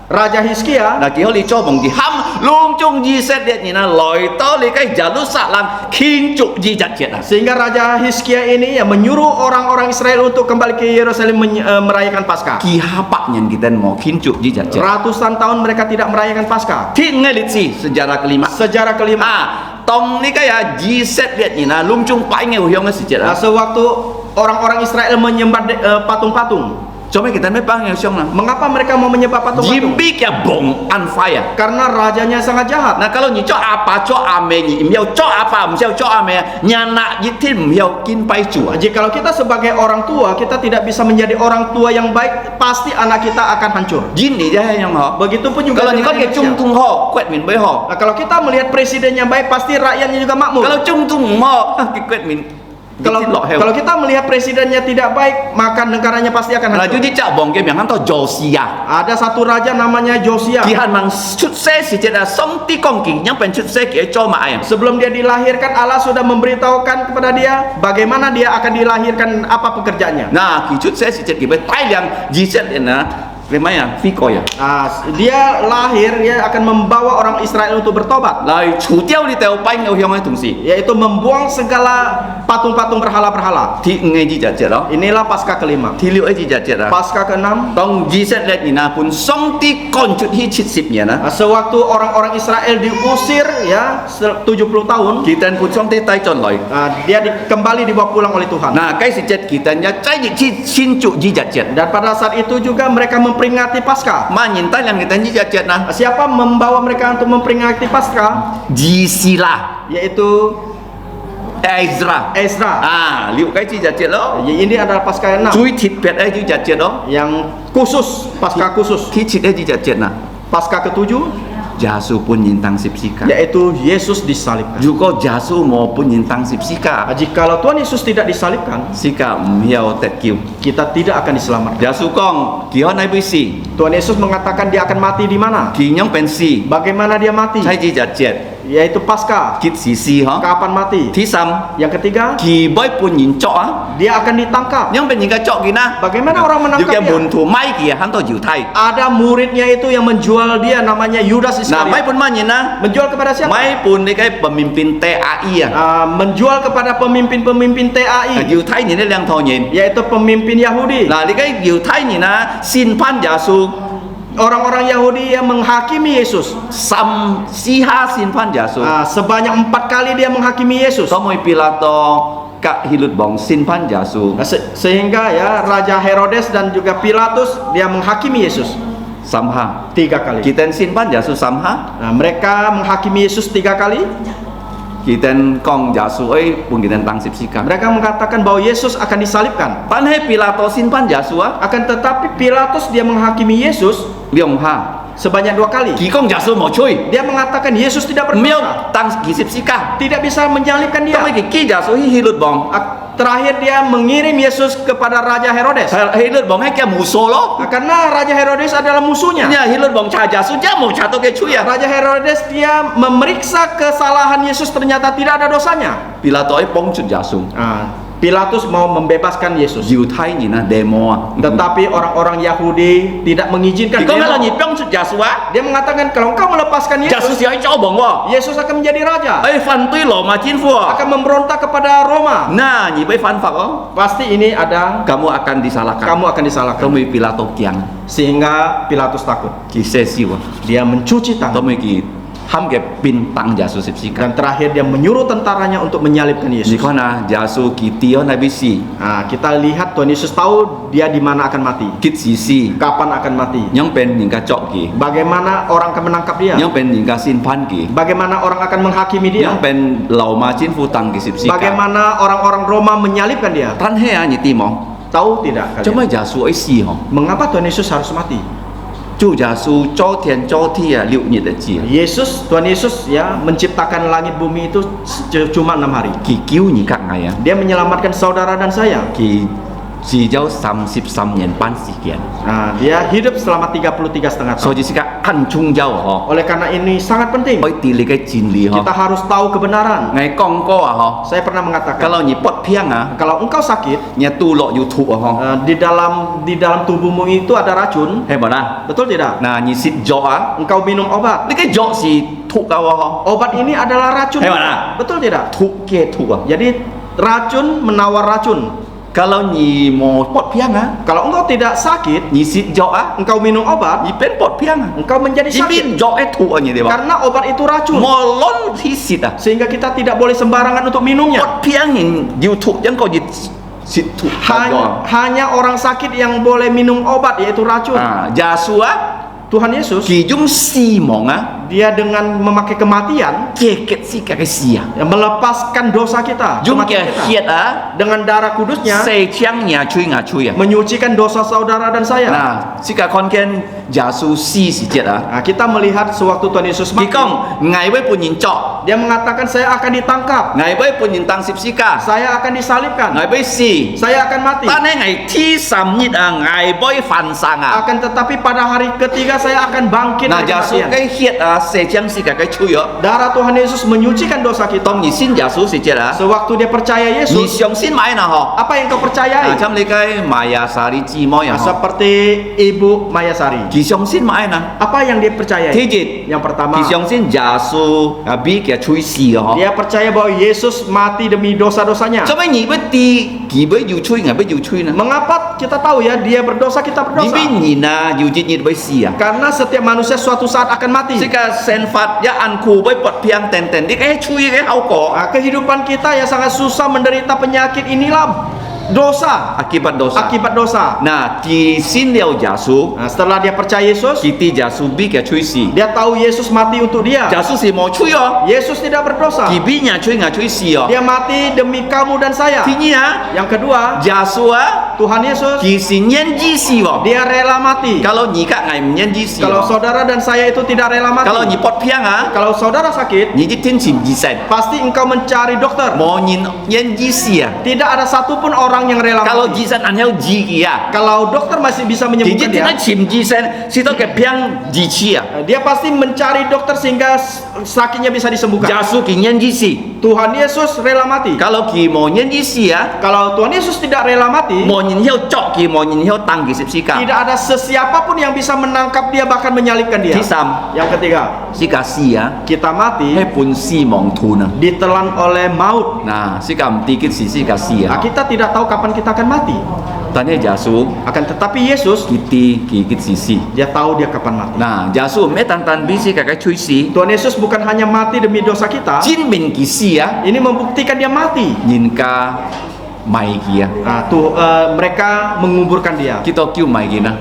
Raja Hizkia Nah kio li cho bong di ham lung chung ji set det ni na loi to li kai jalu sak lang kincu jijat jet sehingga Raja Hizkia ini yang menyuruh orang-orang Israel untuk kembali ke Yerusalem merayakan Paskah. Ki hapak nyen kita mau kincu jijat jet Ratusan tahun mereka tidak merayakan Paskah. Ti ngelit si sejarah kelima Sejarah kelima. Tong ni kaya ji set liat ni na lung chung pai nge huyong sejarah Sewaktu orang-orang Israel menyembah patung-patung, Cuma kita memang yang siang lah mengapa mereka mau menyembah patung-patung? Jimbi kia bong on fire Karena rajanya sangat jahat. Nah kalau ni cok apa cok ame ni miao cok apa miao cok ame nyana jitin miao kin pai cua Jikalau kita sebagai orang tua, kita tidak bisa menjadi orang tua yang baik, pasti anak kita akan hancur. jin ni dia yang ho Begitupun juga kalau ni dengan kau kia Indonesia. chung tung ho kuat min bai ho Nah, kalau kita melihat presiden yang baik, pasti rakyatnya juga makmur. kalau chung tung ho kuat min Kalau kita melihat presidennya tidak baik, maka negaranya pasti akan Nah hancur. jadi cak bong game yang hantar Josia Ada satu raja namanya Josia. Tuhan mang chut se si jet song ti kong ki yang pen chut se ki cho ma ayang Sebelum dia dilahirkan, Allah sudah memberitahukan kepada dia bagaimana dia akan dilahirkan, apa pekerjaannya. Nah, ki chut se si jet ki bai tai liang ji jet na lemaya fi ko ya Dia lahir, dia akan membawa orang Israel untuk bertobat, lai chu tiao li teo pai ngau hyong ai tung si yaitu membuang segala patung-patung berhala-berhala. ti ngai ji jet lo Inilah Paskah kelima. ti liu ai ji jet la Paskah keenam, tong ji jet let ni na pun song ti kon chut hi chit sip nya na sewaktu orang-orang Israel diusir ya 70 tahun, kita pun song ti tai chon loi dia kembali dibawa pulang oleh Tuhan. nah kai si jet kita nya cai ji chi chin chu ji jet Dan pada saat itu juga mereka memperingati Paskah. ma nyin tai yang kita ji jet na Siapa membawa mereka untuk memperingati Paskah? ji sila Yaitu Ezra Ezra. liu kai ji jet lo Ini adalah Paskah yang 6 chui thịt pet ai ji jet lo yang khusus, Paskah khusus. ki chit ai ji jet na Paskah ketujuh Jasu pun nyintang sipsika. yaitu Yesus disalibkan. Juga Jasu maupun nyintang sipsika. Jikalau Tuhan Yesus tidak disalibkan, Sika miao tet kiu. kita tidak akan diselamatkan. Jasu kong kion ai bisi. Tuhan Yesus mengatakan dia akan mati di mana? Kinyong pensi. Bagaimana dia mati? Chai ji jet. Yaitu Paskah. Kit sisi ha. Kapan mati? Tisam. Yang ketiga, Ki boy pun nyin cok dia akan ditangkap. Yang pen nyingka cok gina. Bagaimana orang menangkap Juga dia? buntu mai ki han to jiu tai. Ada muridnya itu yang menjual dia, namanya Yudas Nah, mai Iskariot. pun manyin na. Menjual kepada siapa? Mai pun ni kai pemimpin TAI Menjual kepada pemimpin-pemimpin TAI, Jiu tai ni liang tho nyin. yaitu pemimpin Yahudi. Nah, ni kai jiu tai ni na sin pan Jasu. Orang-orang Yahudi yang menghakimi Yesus. Sam siha sin pan Jasu. Sebanyak 4 kali dia menghakimi Yesus. Somoi Pilato kak hilut bong sin pan Jasu. Sehingga ya Raja Herodes dan juga Pilatus dia menghakimi Yesus Samha. 3 kali. Kiten sin pan Jasu samha. Mereka menghakimi Yesus 3 kali. Kiten kong Jasu pun kiten tang sipsika. Mereka mengatakan bahwa Yesus akan disalibkan. Pan he Pilato sin pan Jasu Akan tetapi Pilatus dia menghakimi Yesus liong ha. sebanyak 2 kali. Ki kong Jasu mo cuy. Dia mengatakan Yesus tidak Miao berdosa, tang ki sipsika. tidak bisa menyalibkan dia. Tomoi ki Jasu hi hilut bong. Terakhir dia mengirim Yesus kepada Raja Herodes. Hilut bong he kia muso lo. Karena Raja Herodes adalah musuhnya. Nya hilut bong cha Jasu ja mo cha to ke cuy ya. Raja Herodes dia memeriksa kesalahan Yesus, ternyata tidak ada dosanya. Pilato pong cut Jasu. Pilatus mau membebaskan Yesus. Jiu tai ni na demo. Tetapi orang-orang Yahudi tidak mengizinkan Ki kong demo. kalau ni pong cut Jasu Dia mengatakan kalau engkau melepaskan Jasu Yesus, si ai chao bong wo. Yesus akan menjadi raja, Fan tui lo ma jin fu. akan memberontak kepada Roma. Nah, ni bai fan fak oh. Pasti ini ada, Kamu akan disalahkan. kamu akan disalahkan. Kamu Pilato kiang. Sehingga Pilatus takut. Ki sesi wa. Dia mencuci tangan. Kamu ki ham ke bintang Yesus sipsika. Dan terakhir dia menyuruh tentaranya untuk menyalibkan Ni Yesus. kona Yesus kitio nabi si. Nah, kita lihat Tuhan Yesus tahu dia di mana akan mati, Kit si. kapan akan mati, Yang pen ningka cok ki. bagaimana orang akan menangkap dia, Yang pen ningka sin pan ki. bagaimana orang akan menghakimi dia, Yang pen lau ma chin fu tang ki sipsika. bagaimana orang-orang Roma menyalibkan dia. Tan he ni timong. Tahu tidak kalian? Cuma Yesus ai si ho. Mengapa Tuhan Yesus harus mati? 主耶稣周天周地啊6日的节， Tuhan Yesus ya menciptakan langit bumi itu cuma 6 hari. 佢救你隔嗌啊， Dia menyelamatkan saudara dan saya. 佢只有33年半時間， Nah, dia hidup selama 33,5 tahun. 所以是個很重要嗬， Oleh karena ini sangat penting. 可以地理嘅真理嗬 Kita。harus tahu kebenaran. 我講過啊嗬， Saya pernah mengatakan, kalau 你不偏啊， kalau engkau sakit, 你肚落要吐啊 di dalam tubuhmu itu ada racun, 嗬，係咪啦？ betul tidak? 嗱，你食咗啊， Engkau minum obat. 你嘅藥是吐啊嗬， Obat ini adalah racun. Hewan. Betul tidak? 吐嘅吐啊。 Jadi racun menawar racun. Kalau 你冇不偏啊， Kalau engkau tidak sakit, 你食藥啊， engkau minum obat, 你變不偏啊， engkau menjadi 你 sakit. 變藥嘅吐啊，你哋話， Karena obat itu racun. 冇論ที่食啊。 Sehingga kita tidak boleh sembarangan untuk minumnya. 不偏人要吐，因個熱舌吐 Hanya orang sakit yang boleh minum obat, yaitu racun. 啊，耶穌啊， Tuhan Yesus, 其中死亡啊， dia dengan memakai kematian 解決世界嘅事啊， yang melepaskan dosa kita, 用 kematian 嘅 kita. 血啊， Dengan darah kudusnya 四槍牙吹牙吹啊， menyucikan dosa saudara dan saya. 嗱，世界看見耶穌死時節啊， Nah, kita melihat sewaktu Tuhan Yesus 佢 mati, 講危為半人作， dia mengatakan saya akan ditangkap, 危為半人當十字架， saya akan disalibkan, 危為死， saya akan mati. 但係危天三日啊，危為犯生啊， Akan tetapi pada hari ketiga saya akan bangkit 嗱， dari 耶穌 kematian. 嘅血啊，四槍世界嘅吹啊， Darah Tuhan Yesus menyucikan dosa kita. 當你信耶穌時節啊， Sewaktu dia percaya 你 Yesus, 相信買嗱嗬。 apa yang kau percayai? 啊，咁你嘅瑪雅莎莉姊妹啊， Seperti Ibu Mayasari. 佢相信買嗱， Apa yang dia percayai? 第一， Yang pertama, 佢相信耶穌啊，俾佢吹死啊，嗬。 dia percaya bahwa Yesus mati demi dosa-dosanya. 做咩你不啲，佢不要吹，我不要吹呢？ Mengapa kita tahu ya dia berdosa, kita 你 berdosa? 邊人啊，要日日不死啊？ Karena setiap manusia suatu saat akan mati. 這個生法一按酷不拔片等等，你嘅吹嘅後果， Nah, kehidupan kita yang sangat susah menderita penyakit inilah dosa, akibat dosa. akibat dosa. Nah,佢信了耶穌， Nah, setelah dia percaya Yesus, 佢啲耶穌俾佢吹死，耶 dia tahu Yesus mati untuk dia. 穌是冇吹哦， Yesus tidak berdosa. 佢俾人吹，我吹死哦。 Dia mati demi kamu dan saya. 第二啊， Yang kedua, 耶穌啊， Tuhan Yesus, 佢是願意死哦。 dia rela mati. Kalau nikah ngai menyanyi sih. Kalau saudara dan saya itu tidak rela mati. Kalau ni pot piang ah, Kalau saudara sakit, ni jitin sim jisan. pasti engkau mencari dokter. Mau nyin nyanyi sih ah. Tidak ada satupun orang yang rela Kalau mati. jisan anjau jigi ah. Kalau dokter masih bisa Di menyembuhkan jitin dia, sim jisan, situ ke piang jici ah. dia pasti mencari dokter sehingga sakitnya bisa disembuhkan. Jasu ki nyanyi sih. Tuhan Yesus rela mati. Kalau ki mau nyanyi sih ah, Kalau Tuhan Yesus tidak rela mati, mau nyin hiu cok ki mau nyin hiu tang ki sipsika. tidak ada sesiapapun yang bisa menangkap dia bahkan menyalibkan dia. Kisam Yang ketiga, sika sih ah. kita mati Hai pun si mong tu na. ditelan oleh maut. Nah, sikam dikit sika sih Nah, ah. kita tidak tahu kapan kita akan mati. Tanya Jasu, Akan tetapi Yesus, kiti kikit sisi. dia tahu dia kapan mati. Nah, Jasu me tan bisi kakak cuy si. Tuhan Yesus bukan hanya mati demi dosa kita, Jin bin kisi ya. ini membuktikan dia mati. Nhìn ca mai kia. Nah, mereka menguburkan dia. Kita kêu mai kia na.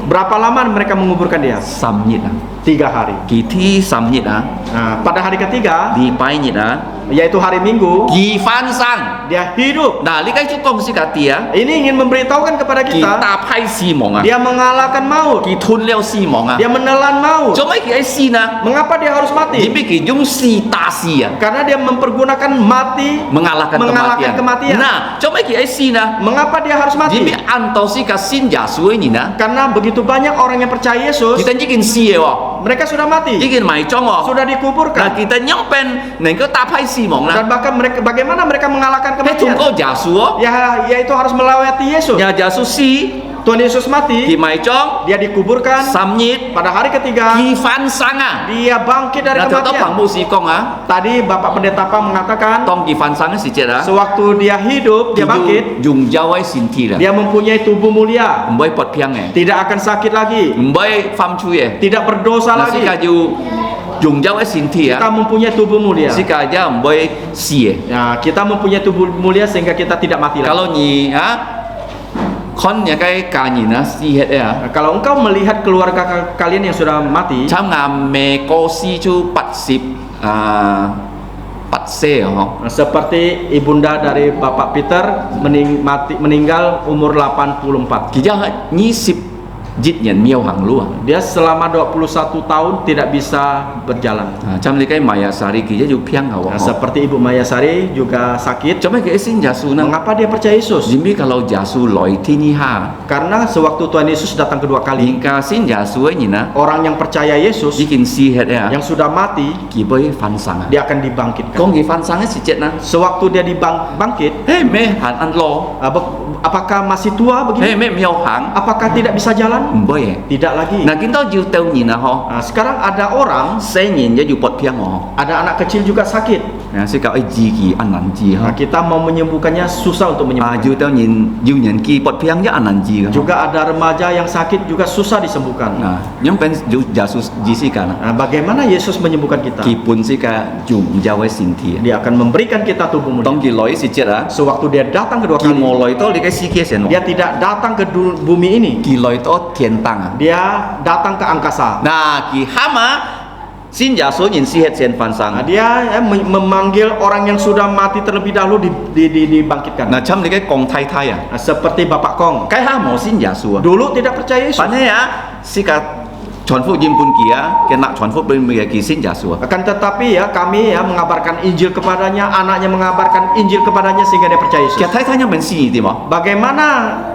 Berapa lama mereka menguburkan dia? Sam nhit na. 3 hari. Kỳ thi sam nhit na. Nah, pada hari ketiga, Đi pai nhit na. yaitu hari Minggu, Kỳ phan sang. dia hidup. Nah, li kai chu kong si ka tia. Ini ingin memberitahukan kepada Kỳ kita, ta pai si mong ah. dia mengalahkan maut. Kỳ thun leo si mong ah. Dia menelan maut. Cho mấy kỳ ai si na. Mengapa dia harus Di mati? bi kỳ dung si ta si ah. Karena dia mempergunakan mati Mengalahkan mengalahkan kematian. kematian. Nah, cho mấy kỳ ai si na. Mengapa dia harus Di bi mati? antau si ka sin ja suai ni na. Karena begitu banyak orang yang percaya Yesus, Kita jikin si wo. mereka sudah mati, Jikin mai chong wo. sudah Nah, dikuburkan. kita nyampen neng ke ta pai si mong Dan na. bahkan mereka, bagaimana mereka mengalahkan He tung kematian? ko ja su wo. Ya, yaitu harus melewati Yesus. Nya ja su si Tuhan Yesus ki mati, mai chong dia dikuburkan. sam nyit Pada hari ketiga, ki fan sang ah. dia bangkit dari Nah, tao pang kematian. mu si kong ah. Tadi Bapak Pendeta Pang mengatakan, Tong ki fan sang si jet ah. sewaktu dia hidup, dia bangkit, Dùng jawai sin thi la. dia mempunyai tubuh mulia, Mboi pot piang eh. tidak akan sakit lagi, Mboi pham chui eh. tidak berdosa Nasi lagi. kaju dùng giáo cái xin thi kita á mempunyai tubuh mulia. sika aja boy sie Ya, kita mempunyai tubuh mulia sehingga kita tidak mati lagi. kalau nhì á con nhà cái cả nhìn á si hết á Nah, kalau engkau melihat keluarga kalian yang sudah mati, trong ngàm mẹ cô si chu bắt sip bắt xe hả seperti ibunda dari Bapak Peter meninggal umur 84. kita nhì sip dịch nhận miêu hàng luôn Dia selama 21 tahun tidak bisa berjalan. trong cái maya sari kita ju piang hả Nah, seperti Ibu Mayasari juga sakit. trong cái xin jasu nang Mengapa dia percaya Yesus? Jimmy kalau jasu loi tini ha Karena sewaktu Tuhan Yesus datang kedua kali, Hingga xin jasu ấy nhìn á orang yang percaya Yesus bikin si hết ya yang sudah mati, kỳ bơi phan sang dia akan dibangkitkan. con kỳ phan sang ấy si chết na Sewaktu dia dibangkit, hey mẹ hàn ăn lo apakah masih tua hey begini? mẹ miêu hàng Apakah tidak bisa jalan? bơi Tidak lagi. nah kita ju teo nhìn à ho Nah, sekarang ada orang, sẽ nhìn cho ju bọt piang ho ada anak kecil juga sakit. nah sẽ cạo ấy gì kỳ ăn ăn gì ha Nah, kita mau menyembuhkannya susah untuk menyembuhkan. ju teo nhìn kỳ bọt piang cho ăn ăn gì ha Juga ada remaja yang sakit juga susah disembuhkan. nah nhưng pen ju jasu gì si cả Nah, bagaimana Yesus menyembuhkan kita? kỳ pun si cả dùng giao ấy xin thi Dia akan memberikan kita tubuh mulia. tông kỳ lối si chết á Sewaktu dia datang kedua kỳ kali, mò lối to đi cái si kia sen dia tidak datang ke bumi ini. kỳ lối to thiên tang à Dia datang ke angkasa. nah kỳ hama xin giả số nhìn si hết sen phan Nah, sang dia memanggil orang yang sudah mati terlebih dahulu dibangkitkan. nah chăm đi cái con thay thay à Nah, seperti Bapak Kong. cái ha mò xin giả số Dulu tidak percaya Yesus. Pan ya si ka chọn phụ jim pun kia cái nak chọn phụ bên kia kỳ xin giả số Akan tetapi ya kami ya mengabarkan Injil kepadanya, anaknya mengabarkan Injil kepadanya sehingga dia percaya Yesus. kia thay thay nya men si di mo Bagaimana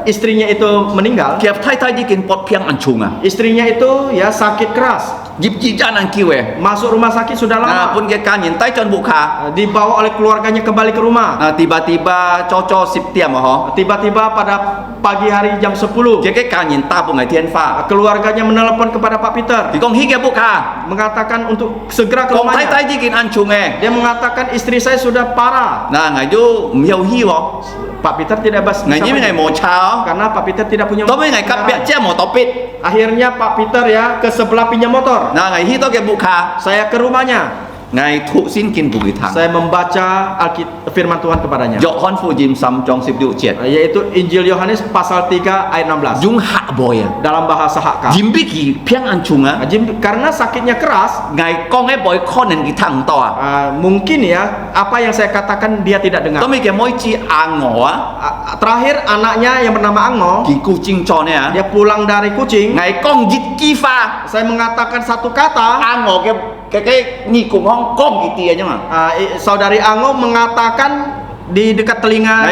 istrinya itu meninggal? kia thay thay di kin pot piang an chung à Istrinya itu ya sakit keras. jip jip janan kiwe Masuk rumah sakit sudah nah lama. pun kia kan nhìn tay chọn bu kha Dibawa oleh keluarganya kembali ke rumah. nah tiba-tiba cho sip tiam ho Tiba-tiba pada pagi hari jam 10, kia cái kan nhìn ta bu ngai thiên pha keluarganya menelepon kepada Pak Peter thì con hi kia bu kha mengatakan untuk segera ke con thay rumahnya. thay di kin an chung eh Dia mengatakan istri saya sudah parah. nah ngai ju miêu hi wo Pak Peter tidak bisa ngai ni ngai mo cha karena Pak Peter tidak punya to mấy ngai kap pek che mo to pit Akhirnya Pak Peter ya ke sebelah pinjam motor. nah ngai hi to kia bu kha Saya ke rumahnya. ngai thu xin kin bu ki thang Saya membaca firman Tuhan kepadanya. Dọ con phụ jim sam trong sip diu jet Yaitu Injil Yohanes pasal 3 ayat 16. Dung hạ boy à Dalam bahasa Hakka. Jim bi ki piang an chung á Karena sakitnya keras, Ngày con ấy boy con nên ki thang to à mungkin ya apa yang saya katakan dia tidak dengar. Tao mi ke moi chi ang ngõ á Terakhir anaknya yang bernama Angmo, Ki ku ching cho nè dia pulang dari kucing. Ngày con jit ki pha Saya mengatakan satu kata, Ang ngõ cái ni cùng hong con ki tia nhưng mà saudari Angmo mengatakan di dekat telinga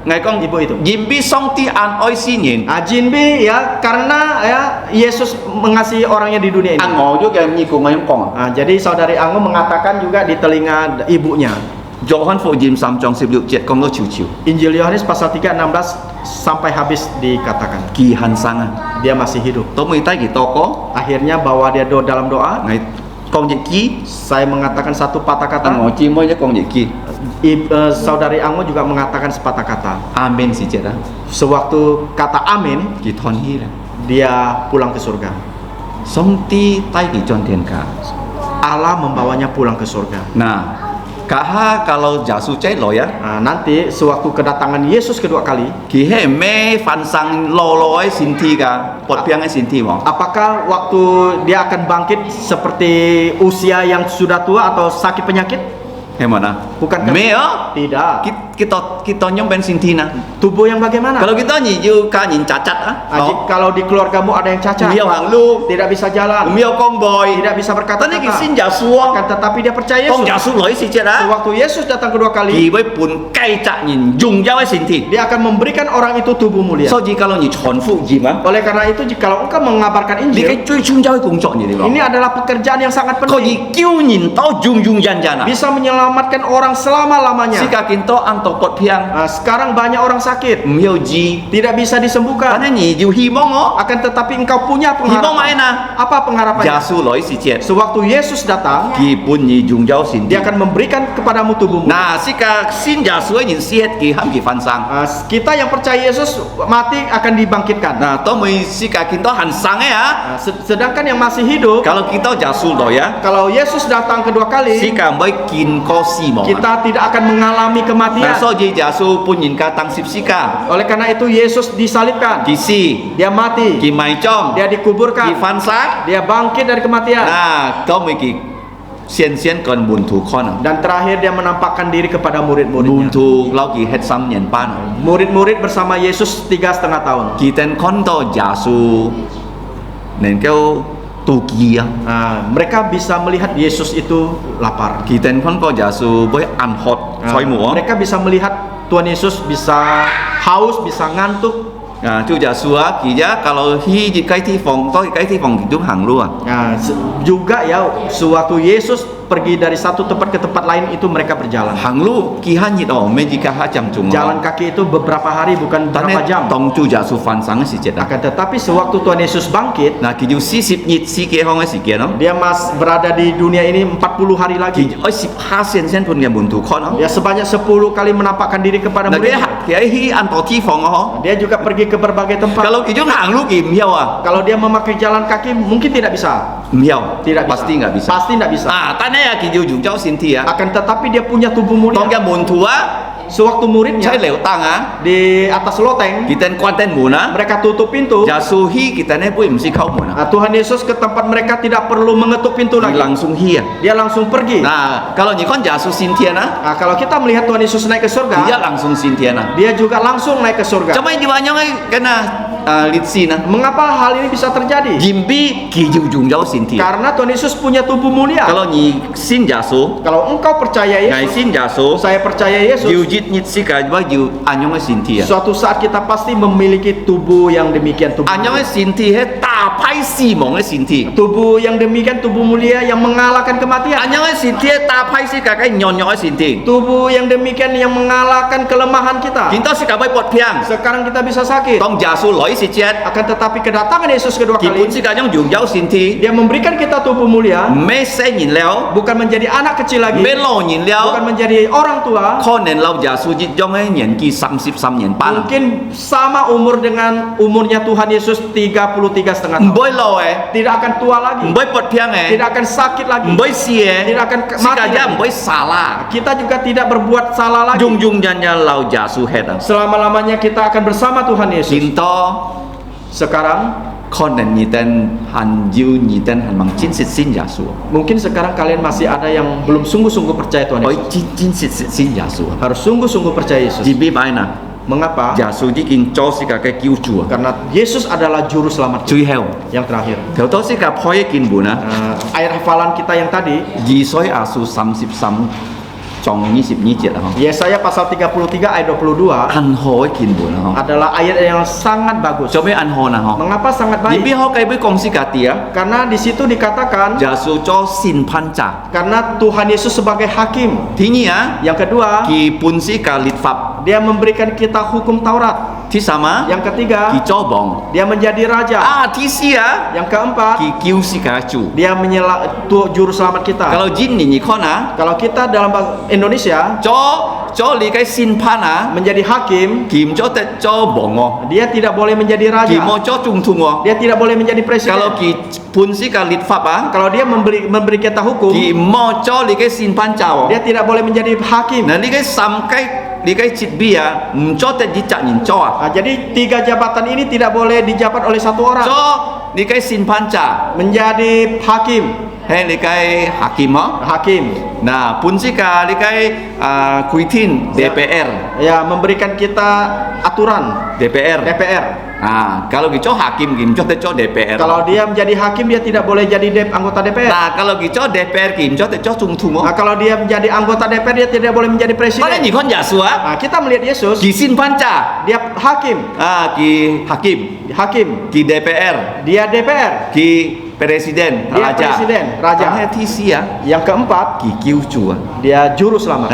Ngày con ibu itu. Jim bi song ti an oi si nhìn Jinbi ya karena ya Yesus mengasihi orangnya di dunia ini. Ang ngõ juga ni cùng ngay con Jadi saudari Angmo mengatakan juga di telinga ibunya. Dọ con phụ jim sam trong sip diu jet con lo chiu chiu Injil Yohanes pasal 3 16 sampai habis dikatakan. Ki han sang à Dia masih hidup. Tao mi tay ki to ko Akhirnya bawa dia dalam doa. Ngày con jit ki Saya mengatakan satu patah Ang kata. ngõ chi moi cho con jit ki Saudari Angmo juga mengatakan sepatah kata. Amen si jet á Sewaktu kata amin, Ki thon hi là dia pulang ke surga. Song ti tay ki chon thiên cả Allah membawanya pulang ke surga. Nah, kaha kalau jasu cai lo ya, Nanti sewaktu kedatangan Yesus kedua kali, ki he me fan sang lo lo ai sin thi ka, pot piang ai sin thi mo. apakah waktu dia akan bangkit seperti usia yang sudah tua atau sakit penyakit? He mana? Bukan Me oh, Tidak. kita nyom ben sin thi na. Tubuh yang bagaimana? Kalau kita ni ju ka nhìn cacat ah. Kalau di keluargamu ada yang cacat, Miao hang lu, tidak bisa jalan, miao kong boy. tidak bisa Tadi ki sin berkata-kata, jasu akan tetapi dia percaya Kong Yesus. jasu lo ai si jet ah. Sewaktu Yesus datang kedua Ki kali, với pun cay cak nhìn dùng giao ai sin thi. dia akan memberikan orang itu tubuh mulia. So ji kalau ni chon fu ji ma. Oleh karena itu, jika engkau mengabarkan Di Injil, cái chui chung giao cùng chọn gì đi ini adalah pekerjaan yang sangat Kau penting. ji kêu nhìn tao dùng dùng jan jan à. Bisa menyelamatkan orang selama-lamanya. Si ka kin to ang to to pot piang Sekarang banyak orang sakit, miao ji tidak bisa disembuhkan. karena ni ju hi mong oh Akan tetapi engkau punya hi mong mai pengharapan. na Apa pengharapannya? jasu loi si jet Sewaktu Yesus datang, ki pun ni jung jau sin dia akan memberikan kepadamu tubuhmu. nah si ka sin jasu ni siet ki ham ki fan sang Kita yang percaya Yesus mati akan dibangkitkan. nah to mui si ka kin to han sang ya Sedangkan yang masih hidup, kalau kita jasu lo ya kalau Yesus datang kedua si kali, ka mai kin ko si mo kita tidak akan mengalami nah kematian. so ji jasu pun yin ka tang sip si ka Oleh karena itu Yesus disalibkan, ki si dia mati, ki mai chong dia ki dikuburkan, fan sang dia bangkit dari kematian. nah to mui ki sian kon bun tu kon Dan terakhir dia menampakkan diri kepada bun murid-muridnya. tu lau ki het sam nyen pan Murid-murid bersama Yesus 3,5 tahun. ki ten kon to jasu nen kêu tu kia Mereka bisa melihat Yesus itu lapar. ki ten kon ko jasu boy an hot soi mu Mereka bisa melihat Tuhan Yesus bisa haus, bisa ngantuk. chu jasu ki ja kalau hi di kai thi phong to kai thi phong ki dung hang lu Juga ya, sewaktu Yesus pergi dari satu tempat ke tempat lain itu mereka berjalan. hang lu ki han yit o me ji ka ha jam chung Jalan kaki itu beberapa hari, bukan tane berapa jam. tong chu jasu fan sang si jet Akan tetapi sewaktu Tuhan Yesus bangkit, na ki ju si sip nyit si ke hong si ke no dia berada di dunia ini 40 hari ki lagi. oi sip ha sen sen pun ge bun tu kon no Dia sebanyak 10 kali menampakkan diri kepada na ke murid. ki ai hi an to thi phong ho Dia juga pergi ke berbagai tempat. kalau ki jung hang lu ki miao Kalau dia memakai jalan kaki mungkin tidak bisa. miao Tidak bisa. pasti nggak bisa Pasti tidak bisa. tane ya ki ju jung jau sin thi Akan tetapi dia punya tubuh tong mulia. ge bun tu Sewaktu muridnya chai leu tang di atas loteng, kita kuat ten mu na mereka tutup pintu. jasu hi kita ne pun mesti kau mu na Tuhan Yesus ke tempat mereka tidak perlu mengetuk pintu lagi. langsung hi Dia langsung pergi. nah kalau ni kon jasu sin tia na Kalau kita melihat Tuhan Yesus naik ke dia surga, langsung sin tia na dia juga langsung naik ke surga. cuma di banyak kena litsi na Mengapa hal ini bisa terjadi? jimbi ki ju jung jau sin tia Karena Tuhan Yesus punya tubuh mulia. kalau ni sin jasu Kalau engkau percaya ngai Yesus, sin jasu saya percaya Yesus, ju jit nit si ka ba ju anyong sin tia suatu saat kita pasti memiliki tubuh yang demikian, tubuh anyong mulia. sin tia he ta pai si mong sin tia Tubuh yang demikian, tubuh mulia yang mengalahkan kematian. anyong sin tia ta pai si ka kai nyon nyon sin tia Tubuh yang demikian yang mengalahkan kelemahan kita. kita si ka bai pot piang Sekarang kita bisa sakit. tong jasu loi si jet Akan tetapi kedatangan Yesus kedua ki pun kali, si ka jong jung jau sin tia dia memberikan kita tubuh mulia, me se nhìn leo bukan menjadi anak kecil lagi, me lo nhìn bukan leo menjadi orang tua. kho nen lau jasu jit jong ai nyen ki 33 nyen pan Mungkin sama umur dengan umurnya Tuhan Yesus 33,5 tahun. boy lo Tidak akan tua lagi, boy pot piang tidak akan sakit lagi, boy si tidak akan si mati ka lagi. jam boy salah Kita juga tidak berbuat salah lagi. jung jung jan jan lau jasu het Selama-lamanya kita akan bersama Tuhan Yesus. kinto Sekarang, kho nen ni ten han jiu ni ten han mang chin sit sin jasu mungkin sekarang kalian masih ada yang belum sungguh-sungguh percaya Tuhan oi Yesus. chin sit sin jasu Harus sungguh-sungguh percaya Yesus. ji bi bai na Mengapa? jasu ji kin cho si ka kai kiu chu Karena Yesus adalah juru selamat kita. chui heo Yang terakhir, theo to si ka phoi kin bu na ayat hafalan kita yang tadi, ji soi asu 33 trong 20 ni jet ha Yesaya pasal 33 ayat 22 an ho kin bu na ha adalah ayat yang sangat bagus. cho me an ho na ha Mengapa sangat ji bi baik? ho kai bi kong si ka tia Karena di situ dikatakan jasu cho sin pan cha karena Tuhan Yesus sebagai hakim. thi ni Yang kedua, ki pun si ka lit fap dia memberikan kita hukum Taurat. thi sama Yang ketiga, ki cho bong dia menjadi raja. thi si Yang keempat, ki kiu si ka chu dia juru selamat kita. kalau jin ni kho na Kalau kita dalam bahasa Indonesia cho li kai sin pan menjadi hakim, kim cho te cho bong o dia tidak boleh menjadi ki raja. mo cho chung tung o Dia tidak boleh menjadi presiden. kalau ki pun si ka lit fap Kalau dia memberi kita hukum, ki mo cho li kai sin pan cha o dia tidak boleh menjadi hakim. na li kai sam kai li kai chit bi cho te ji cha nin cho Jadi 3 jabatan ini tidak boleh dijabat oleh satu orang. cho li kai sin pan cha Menjadi hakim, he li kai hakim o hakim. nah pun si ka li kai kuitin DPR Ya, memberikan kita aturan DPR DPR. kalau gitu hakim kim cho te cho DPR Kalau dia menjadi hakim, dia tidak boleh jadi anggota DPR. nah kalau gitu DPR kim cho te cho chung tung o Kalau dia menjadi anggota DPR, dia tidak boleh menjadi Pada presiden. ni kon jasu Kita melihat Yesus, ki sin pan cha dia hakim, ki hakim hakim. ki DPR Dia DPR. ki presiden, Dia raja. presiden, raja. Yang ketiga, Yang keempat, ki kiu chu. dia juru selamat.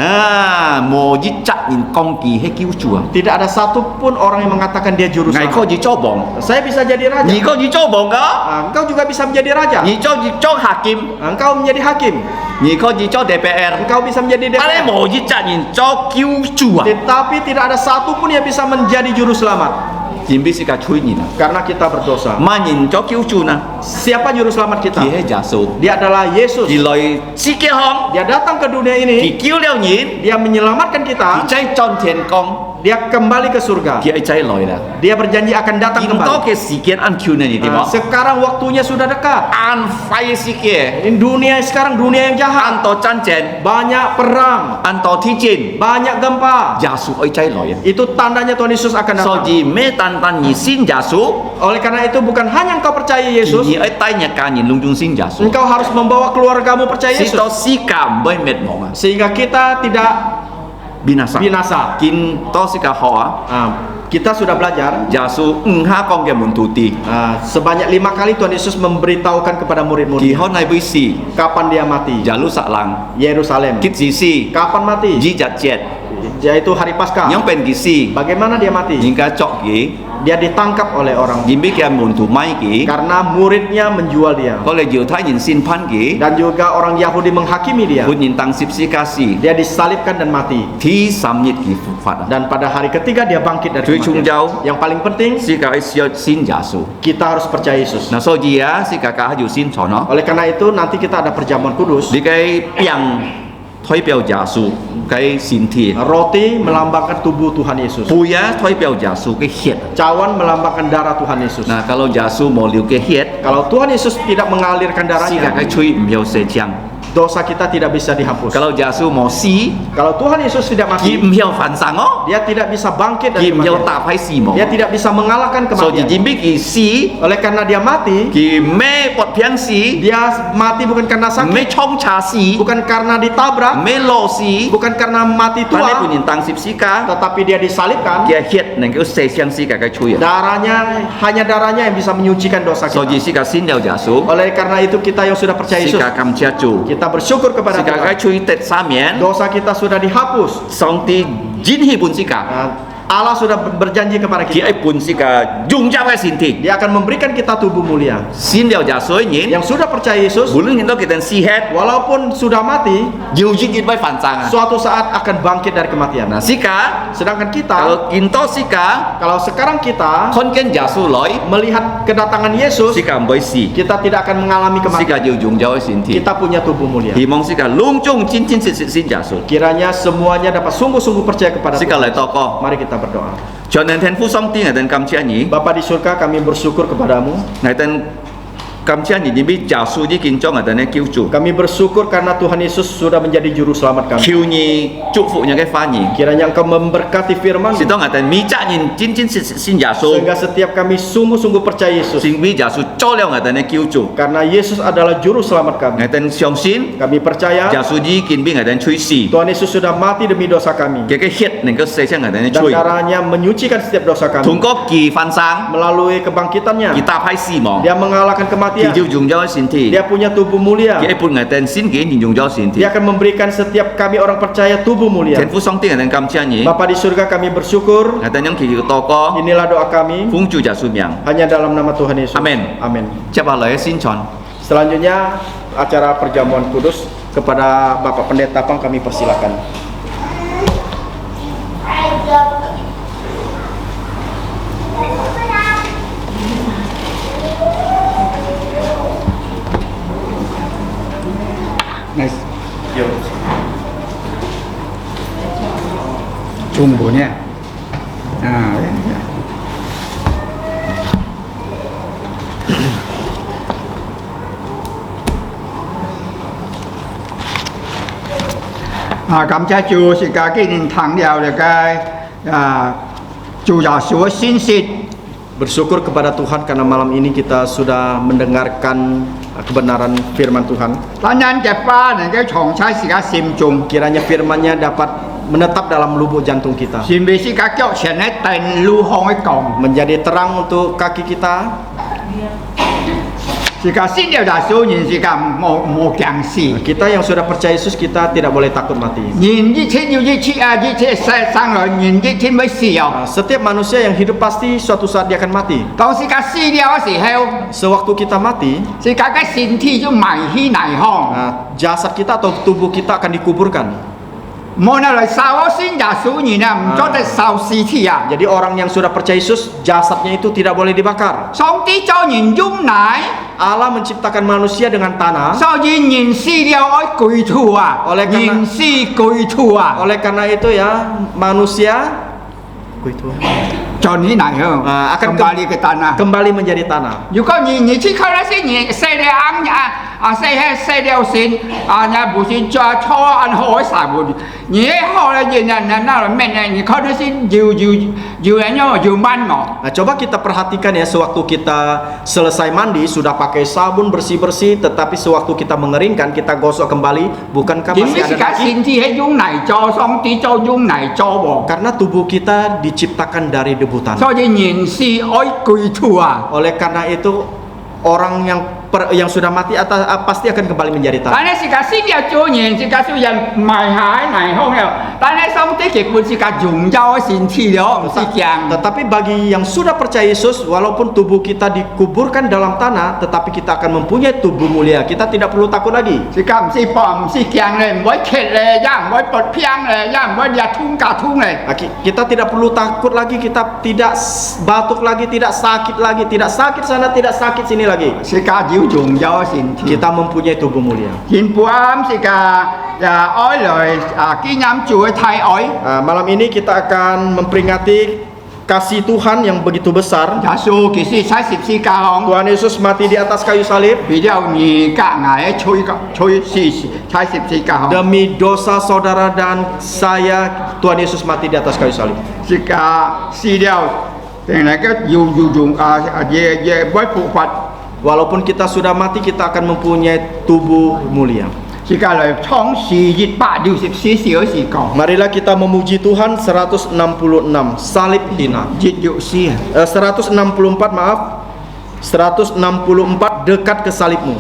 Mo ji cak nin kong ki he kiu chu. Tidak ada satupun orang yang mengatakan dia juru Ngai ko selamat. ji cobong. Saya bisa jadi raja. Ni ko ji cobong ka? Engkau juga bisa menjadi raja. Ni co hakim. Engkau menjadi hakim. Ni ko ji co DPR. Engkau bisa menjadi Ale DPR. mo ji cak nin co kiu chu. Tetapi tidak ada satupun yang bisa menjadi juru selamat. Jimbi si ka chui ni na. Karena kita berdosa. Ma nin co kiu chu na. Siapa juru selamat kita? Ki he jasu. Dia adalah Yesus. Ki loi si ke hong. Dia datang ke dunia Ki ini. kiu liao nin. Dia menyelamatkan Ki kita. cai chon tian kong. Dia kembali ke surga. Ki ai cai loi la. Dia berjanji akan datang Yin to kembali. ke si kian an kiu na ni ti mo. Sekarang waktunya sudah dekat. An fai si ke. Ini dunia sekarang dunia yang jahat. An to chan chen. Banyak perang, An to thi jin. banyak gempa. Jasu ai cai loi. Itu tandanya Tuhan Yesus akan So datang. ji me tan tan ni sin jasu. Oleh karena itu bukan hanya engkau percaya Yesus, Ni ai tai nya ka ni lung jung sin jasu. engkau harus membawa keluargamu percaya Si to Yesus. si ka boy met mo ma. Sehingga kita tidak Binasa. binasa. Kin to si ka ho a. Kita sudah belajar Jasu ha kong ke mun tu ti. sebanyak 5 kali Tuhan Yesus memberitahukan kepada Ki murid-murid ho nai bui si. kapan dia mati. Jalu sak lang. Yerusalem. Kit si si. Kapan mati? Ji jat jet. Yaitu hari Paskah. Yang pen ki si. Bagaimana dia mati? Jingka cok ki. Dia ditangkap oleh orang Jimbi kia mun tu mai ki. karena muridnya menjual dia. Ko le jiu thai yin sin pan ki. Dan juga orang Yahudi menghakimi dia. Pun yin tang sip si kasi. Dia disalibkan dan mati. Thi sam nyit ki fu fat. Dan pada hari ketiga dia bangkit dari Cui chung kematian. jauh. Yang paling penting Si ka ai sio sin jasu. kita harus percaya Yesus. Na so ji ya si ka ka ju sin cho no. Oleh karena itu nanti kita ada perjamuan kudus. Di kai piang thoi piao jasu. Kai sin thi. Roti melambangkan tubuh Tuhan Yesus. Puya thoi piao jasu ke hiet. Cawan melambangkan darah Tuhan Yesus. Nah kalau jasu mau liu ke hiet. Kalau Tuhan Yesus tidak mengalirkan Si ka darahnya, kai cui miao se chiang. dosa kita tidak bisa dihapus. Kalau jasu mau si. Kalau Tuhan Yesus tidak Ki mati, miao fan sang o. dia tidak bisa bangkit dari Ki miao kematian. ta phai si mo. Dia tidak bisa mengalahkan So ji kematian. jimbi ki si. Oleh karena dia mati, Ki me pot piang si. dia mati bukan karena Me sakit, chong cha si. bukan karena ditabrak, Me lo si. bukan karena mati Pale pun tua, yin tang sip si ka. tetapi dia disalibkan. Kia hiet neng ke se siang si ka kai cui. Darahnya, hanya darahnya yang bisa menyucikan dosa So ji kita. si ka sin liao jasu. Oleh karena itu kita yang sudah percaya Si Yesus, ka kam chia chu. kita bersyukur kepada Si ka kai Tuhan. cui tet sa mien. Dosa kita sudah dihapus. Song ti jin hi pun si ka. Allah sudah berjanji kepada Ki kita. ai pun si ka jung ja wai sin ti. Dia akan memberikan kita tubuh mulia. Sin liao jasu nyin. Yang sudah percaya Yesus, Bulung yin to kita si het. walaupun sudah mati, Jiu jin yin bai fan sang. suatu saat akan bangkit dari kematian. Nah si ka. Sedangkan kita, Kalau kinto si ka. kalau sekarang kita Kon ken jasu loi. melihat kedatangan Yesus, Si ka boy si. kita tidak akan mengalami Si kematian. ka jiu jung ja wai sin ti. Kita punya tubuh mulia. Hi mong si ka lung chung chin chin sin jasu. Kiranya semuanya dapat sungguh-sungguh percaya kepada Si ka Tuhan. lai to ko. Mari kita berdoa. Cho nên thiên phú song tin ở tên cam chia nhỉ. Bapa di surga, kami bersyukur kepadamu. Này tên cam chia nhỉ biết giáo sư đi kinh trong ở tên này cứu chủ. Kami bersyukur karena Tuhan Yesus sudah menjadi juru selamat kami. Cứu nhỉ chúc phụ những cái pha nhỉ. Kiranya Engkau memberkati firman, Si tông ở tên mi cha nhìn chín chín xin giáo sư. sehingga setiap kami sungguh-sungguh percaya Yesus. Xin mi giáo sư cho leo ở tên này cứu chủ. Karena Yesus adalah juru selamat kami. Này tên xiong xin Kami percaya giáo sư đi kinh biết ở tên chui xì. Tuhan Yesus sudah mati demi dosa kami. Cái hiết nên cái xây sang ở tên này Dan chui. darahnya menyucikan setiap dosa Thùng kami. có kỳ phan sang. Melalui kebangkitannya, Kita phải xì mỏ. dia mengalahkan Thì kematian. dùng dùng cho xin thì. Dia punya tubuh mulia. Cái pun ở tên xin cái nhìn dùng cho xin thì. Dia akan memberikan setiap kami orang percaya tubuh mulia. Thiên phú song tin ở tên cam chia nhỉ. Bapa di surga, kami bersyukur. Ở tên những kỳ to có. Inilah doa kami Phung chủ giáo sư miang. hanya dalam nama Tuhan Yesus. Amin. Amin. Coba lah ya sincon. Selanjutnya acara perjamuan kudus, kepada Bapak Pendeta Pang kami persilakan. Này, sumbunya. Nah, ya. Cảm謝主是家紀念堂了嘅主耶穌信息。 Bersyukur kepada Tuhan karena malam ini kita sudah mendengarkan kebenaran firman Tuhan. 當然嘅花能夠重彩時間心中， Kiranya firman-Nya dapat menetap dalam lubuk jantung kita, 是未是個腳前咧定路向去講， menjadi terang untuk kaki kita, Jika sindia dah suyin jika mau gengsi. Kita yang sudah percaya Yesus, kita tidak boleh takut mati. 人一天要一天啊，一天世上來，人一天會死哦。 Setiap manusia yang hidup pasti suatu saat dia akan mati. 當時間死了嘅時候， Sewaktu kita mati, 時間嘅身體就埋起泥腔。 jasad kita atau tubuh kita akan dikuburkan. 冇人嚟受我先耶穌人啊，唔做得受屍體啊。 Jadi orang yang sudah percaya Yesus, jasadnya itu tidak boleh dibakar. 上帝造人用奶， Allah menciptakan manusia dengan tanah. 所以人死了愛歸土啊， Oleh karena- 人死歸土啊， Oleh karena itu ya, manusia做你奶香， akan kembali ke tanah。 kembali menjadi tanah. 如果你去看那些人死了死了先那不是做錯按好晒不？你好了人那裡面呢？你看那些有人有慢嘛？ Nah, coba kita perhatikan ya, sewaktu kita selesai mandi sudah pakai sabun bersih-bersih, tetapi sewaktu kita mengeringkan kita gosok kembali, bukankah 點 masih 解 ada 身 daging? 體係用泥做，上帝做用泥做喎？ Karena tubuh kita diciptakan dari debu tanah. 所以人是愛歸土啊！ Oleh karena itu orang yang sudah mati pasti akan kembali menjadi tanah. 但係時間先有做人，時間做人埋喺泥腔了，但係上帝基本時間融咗身體了，唔是講。 Tetapi bagi yang sudah percaya Yesus, walaupun tubuh kita dikuburkan dalam tanah, tetapi kita akan mempunyai tubuh mulia. Kita tidak perlu takut lagi. 時間唔是搏，唔是驚咧，唔會揭咧，也唔會拔片咧，也唔會日通隔通咧。 Kita tidak perlu takut lagi, kita tidak batuk lagi, tidak sakit lagi, tidak sakit sana, tidak sakit sini lagi. 時間要融咗身體。 Kita mempunyai tubuh mulia. 現半時間愛來紀念主嘅太愛， Malam ini kita akan memperingati kasih Tuhan yang begitu besar. 耶穌其實喺十字架上 Tuhan Yesus mati di atas kayu salib 比較嚴格捱吹喺十字架上。 demi dosa saudara dan saya. Tuhan Yesus mati di atas kayu salib. 時間死了，定係個要用嘢唔會復活。 Walaupun kita sudah mati, kita akan mempunyai tubuh mulia. 時間嚟創世164小時講， Marilah kita memuji Tuhan. 166 salib hina. 164 164 maaf. 164 dekat ke salibmu.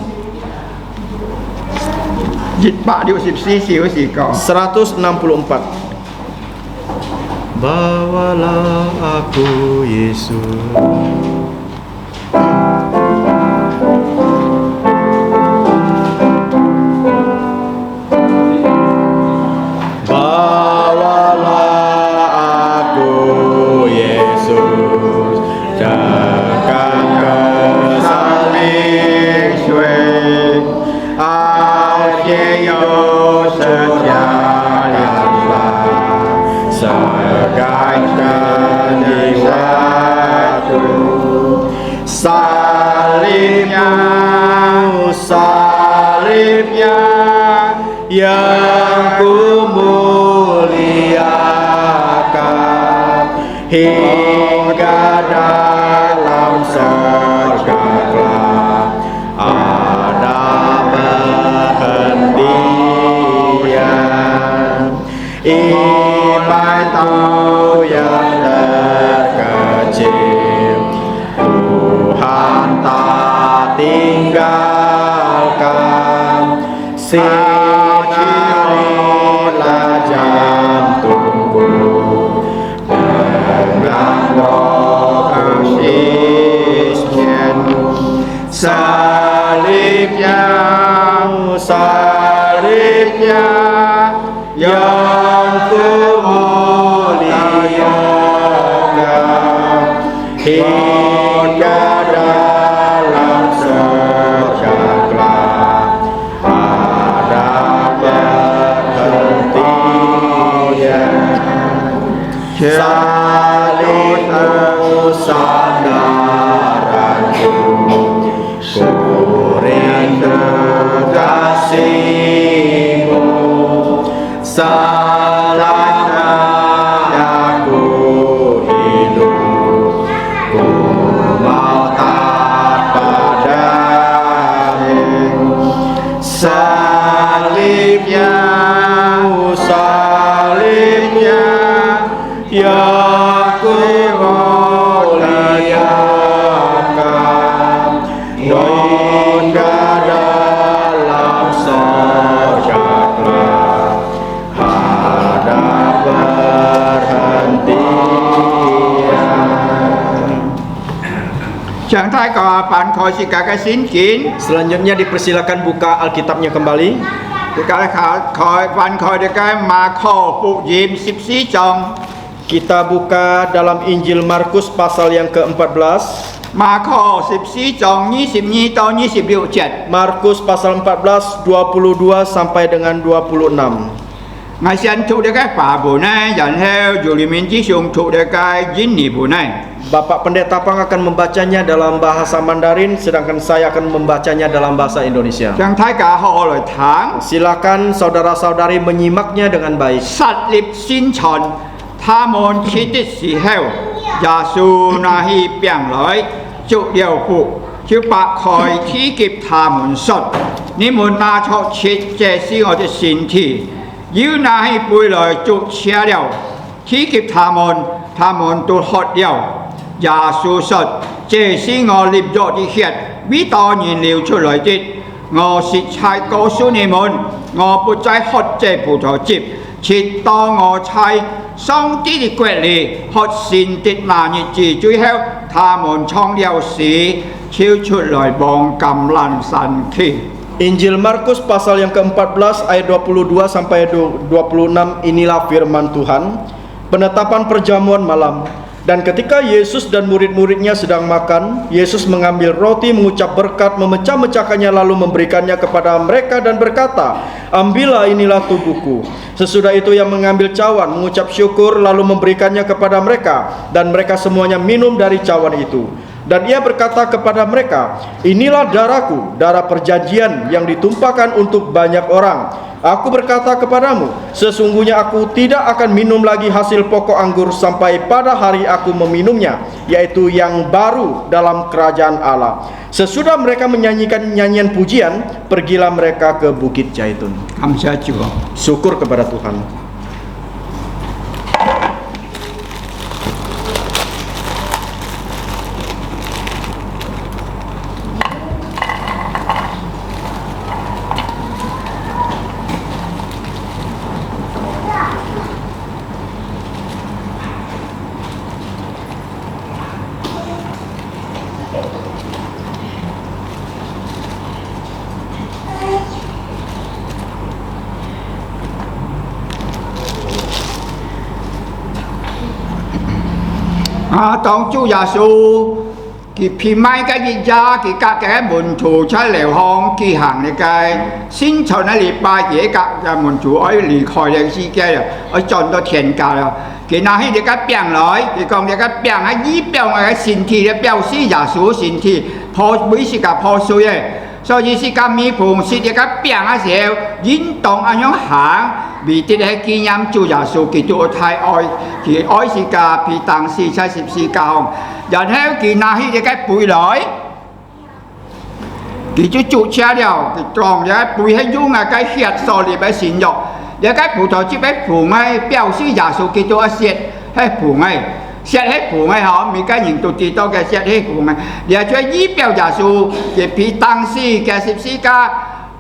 164小時講。 164. Bawalah aku Yesus. Bawalah aku Yesus dekat ke salib sui. Akhir sejatilah segaikan di waktu. Salibnya, salibnya yang ku muliakan hingga dalam surga kelak ada perhentian. Iman itu yang terkecil, Tuhan tak tinggalkan. Sinarilah jantungku dengan roh kasih-Nya. Salibnya, salibnya yang ku muliakan hingga dalam surga kelak ada perhentian. Salibmu sandaranku, ku rindu kasih-Mu. Salahnya aku hidup, ku mau 上太個翻開世界嘅先見， Selanjutnya dipersilakan buka Alkitabnya kembali. 世界翻開嘅馬可福音14章， Kita buka dalam Injil Markus pasal yang ke-14. 馬可14章22到26節。 Markus pasal 14 22 sampai dengan 26. 我先讀呢個法文呢，然後就裡面只想讀呢個印尼文呢。 Bapak Pendeta Pang akan membacanya dalam bahasa Mandarin, sedangkan saya akan membacanya dalam bahasa Indonesia. 讓大家好好來聽。 Silakan saudara-saudari menyimaknya dengan baik. 實立先傳，他們吃的時候，耶穌拿起餅來，祝了福，就擘開賜給他們說：你們拿出吃，這是我的身體。又拿起杯來，就吃了，賜給他們，他們都喝了。耶穌說：這是我立約的血，為多人流出來的。我實在告訴你們，我不再喝這葡萄汁，直到我在上帝的國裏喝新的那日子。最後，他們唱了詩，跳出來望橄欖山去。 Injil Markus pasal yang ke-14 ayat 22 sampai 26, inilah firman Tuhan. Penetapan perjamuan malam. Dan ketika Yesus dan murid-muridnya sedang makan, Yesus mengambil roti, mengucap berkat, memecah-mecahkannya lalu memberikannya kepada mereka dan berkata, ambillah, inilah tubuhku. Sesudah itu ia mengambil cawan, mengucap syukur, lalu memberikannya kepada mereka, dan mereka semuanya minum dari cawan itu. Dan ia berkata kepada mereka, inilah darahku, darah perjanjian yang ditumpahkan untuk banyak orang. Aku berkata kepadamu, sesungguhnya aku tidak akan minum lagi hasil pokok anggur sampai pada hari aku meminumnya, yaitu yang baru dalam kerajaan Allah. Sesudah mereka menyanyikan nyanyian pujian, pergilah mereka ke Bukit Zaitun. 感謝主。 Syukur kepada Tuhan.當主耶穌佢偏賣嘅日子，佢隔嘅門徒出嚟向佢行嚟嘅，先傳喺禮拜夜隔嘅門徒可以離開呢個世界啦，可以進到天家啦。佢拿起呢個餅來，佢講呢個餅係以表我嘅身體嚟表示耶穌身體破每時間破碎嘅。 所以是咁咪逢食呢個餅嘅時候，應當咁樣行，為啲係紀念主耶穌基督嘅太愛，佢愛是個被當時在十字架上，然後佢拿起呢個杯來，佢就煮吃了，佢當呢個杯係用嘅血所嚟嘅鮮肉，呢個葡萄汁係葡嘅表示耶穌基督嘅血係葡嘅。 血係葡嘅嗬，每個人都知道嘅血係葡嘅，而且以表耶穌嘅被當時嘅十字架，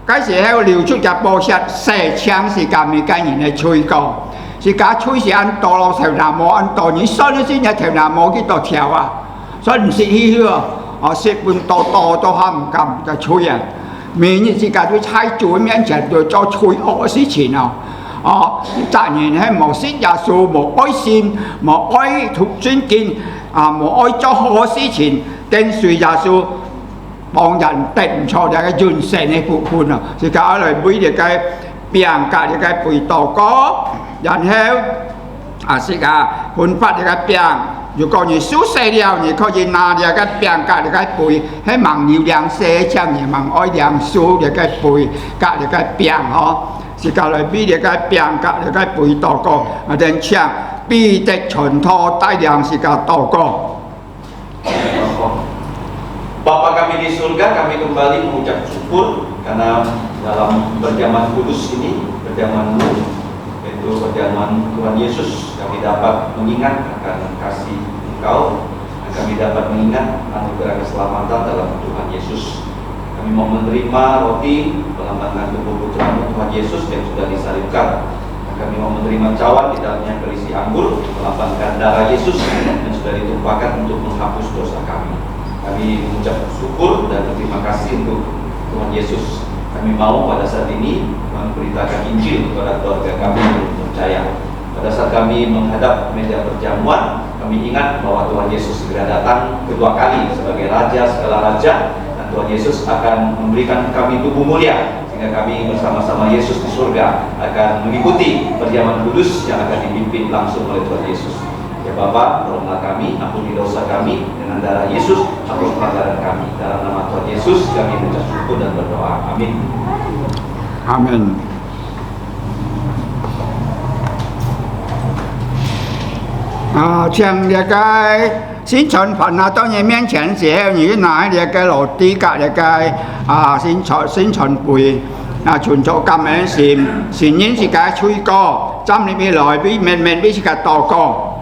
嗰時候流出嘅寶血，射槍是咁每個人嘅吹過，是假吹是按道路條南無按道，你信咗先有條南無幾多條啊？所以唔識去喎，哦，識半道都喊唔敢就吹啊！每日是假都猜主面前就做吹惡事情啊！ 哦，責任係無信耶穌，無愛心，無愛尊敬，啊，無愛做好事情，跟隨耶穌幫人定唔錯嘅完成嘅部分啊！是教嚟每日嘅餅格嘅背禱告，然後啊是個分發嘅餅。如果你熟悉了，你可以拿呢個餅格嘅背，喺盲要兩寫將而盲愛兩書嘅背格嘅餅嗬。 是教來俾你個餅格，你個背禱告，我哋唱必的傳托帶領是個禱告。 Bapa kami di surga, kami kembali mengucap syukur karena dalam perjamuan kudus ini, perjamuan-Mu, yaitu perjamuan Tuhan Yesus, kami dapat mengingat akan kasih Engkau, dan kami dapat mengingat anugerah keselamatan dalam Tuhan Yesus. Kami mau menerima roti melambangkan tubuh putra-Mu Tuhan Yesus yang sudah disalibkan. Kami mau menerima cawan di dalamnya berisi anggur melambangkan darah Yesus yang sudah ditumpahkan untuk menghapus dosa kami. Kami kami mengucap syukur dan berterima kasih untuk Tuhan Yesus. Kami mau pada saat ini memberitakan Injil kepada keluarga kami yang percaya. Pada saat kami menghadap meja perjamuan, kami ingat bahwa Tuhan Yesus segera datang kedua kali sebagai Raja segala Raja, dan Tuhan Yesus akan memberikan kami tubuh mulia, sehingga kami bersama-sama Yesus di surga akan mengikuti perjamuan kudus yang akan dipimpin langsung oleh Tuhan Yesus. Ya Bapa, tolonglah kami, ampuni dosa kami, dengan darah Yesus hapus pelanggaran kami. Dalam nama Tuhan Yesus kami mengucap syukur dan berdoa. Amin. Amin.像那个新存盘啊，到你面前时候，你拿那个落地格那个新存杯啊，存咗感恩心，善因是個吹歌，針裏邊來邊面面邊是個禱告。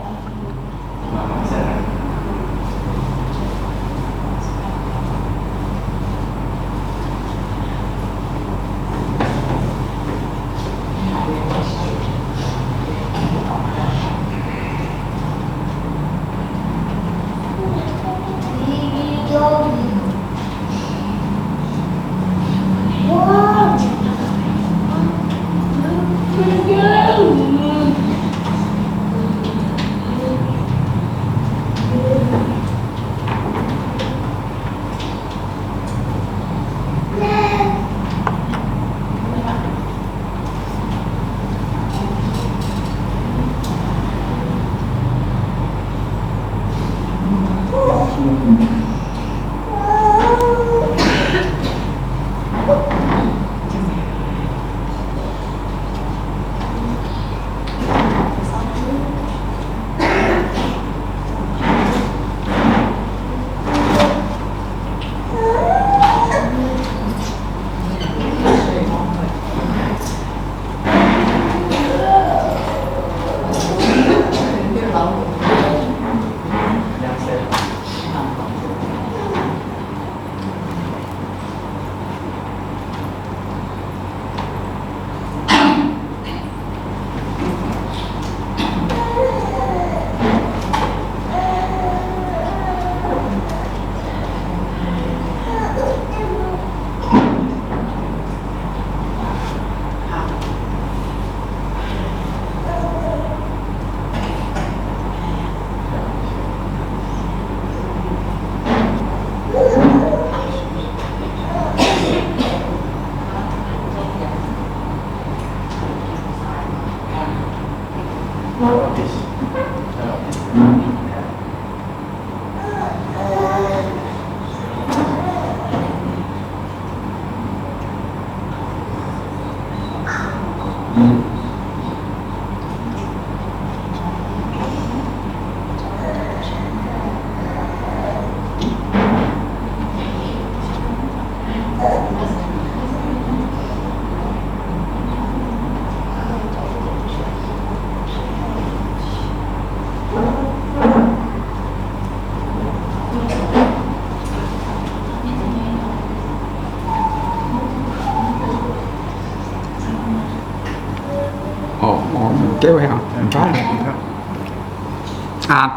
kêu hả? Không có.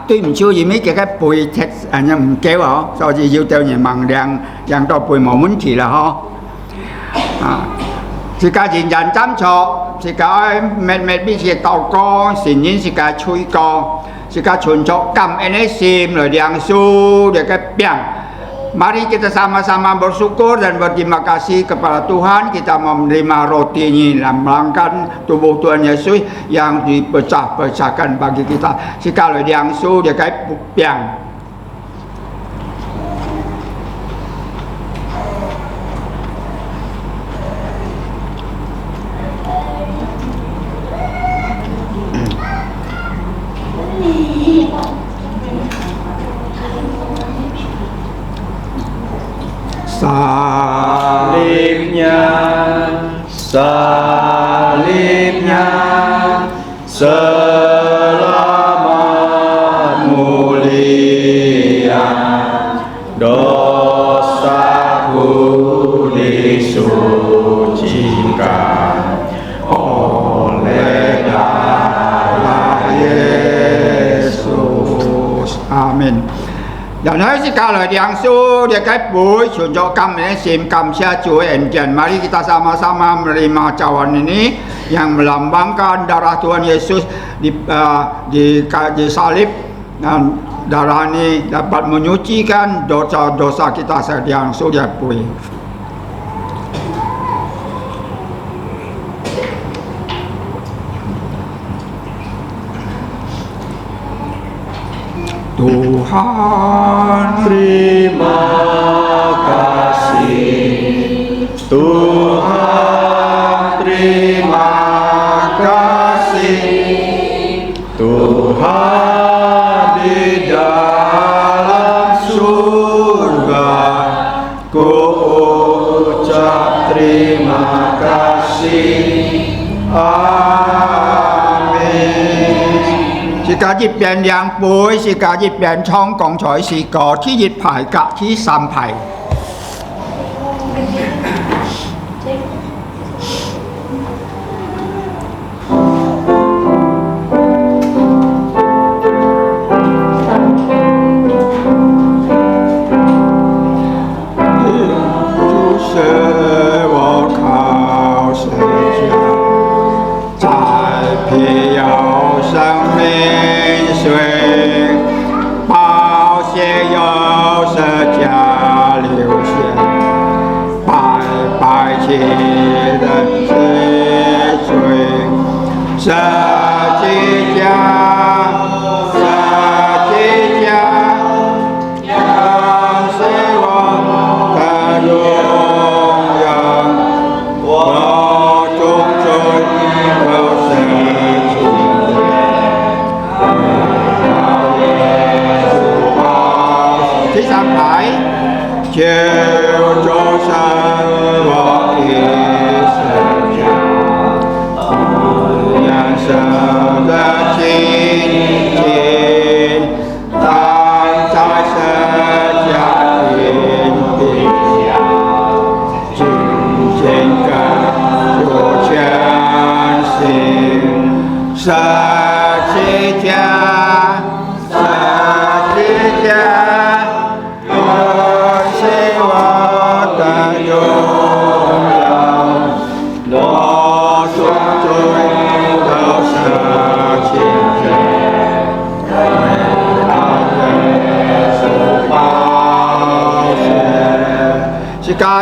Tuy唔少因為這個背texт anh em唔kêu hả?所以要對人盲讓到背冇問題啦呵。是個人人斟錯，是個每必是禱告，善因是個吹歌，是個存着感恩的心來梁書這個病。Mari kita sama-sama bersyukur dan berterima kasih kepada Tuhan. Kita menerima roti ini dan melangkan tubuh Tuhan Yesus yang dipecah-pecahkan bagi kita. Sekali langsung dia kayak piang. Salibnya selamat mulia, dosaku disucikan oleh darah Yesus. Amin. 然后是加来梁书列个背，存着感恩心，感谢主恩典。Mari kita sama-sama menerima cawan ini yang melambangkan darah Tuhan Yesus disalib dan darah ini dapat menyucikan dosa-dosa kita sedang sudah pui. Tuhan Terima kasih Tuhan, terima kasih Tuhan di dalam surga, ku ucap terima kasih. Amin. 是家一边两杯，是家一边冲刚才是個ที่一排甲ที่三排。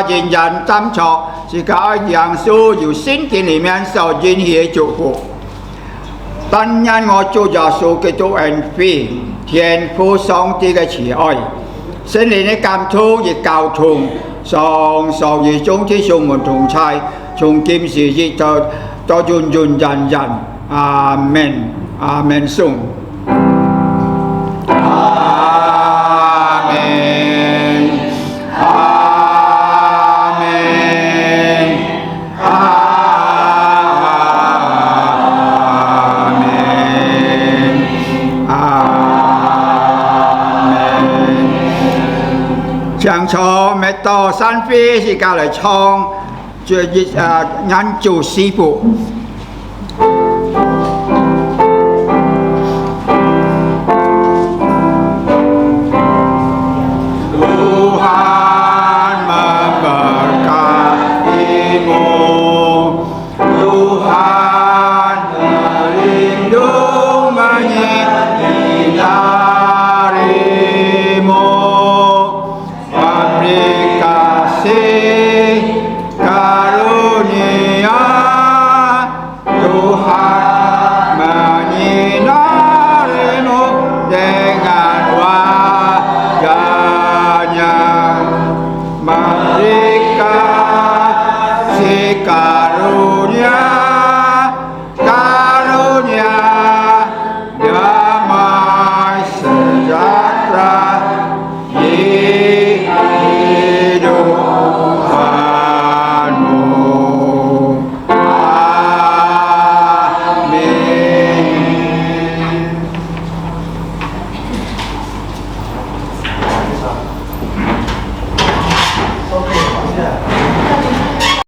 人人斟酌，是个杨树由圣经里面受允许祝福。但因我主耶稣基督恩惠，天父上帝嘅慈愛，聖靈嘅監督亦交通，上受而中之上門同在，從今時亦到永永人人。阿門，阿門頌。唱錯咪到山飛是隔嚟唱，就引做師傅。Tuhan menyinarimu dengan wajah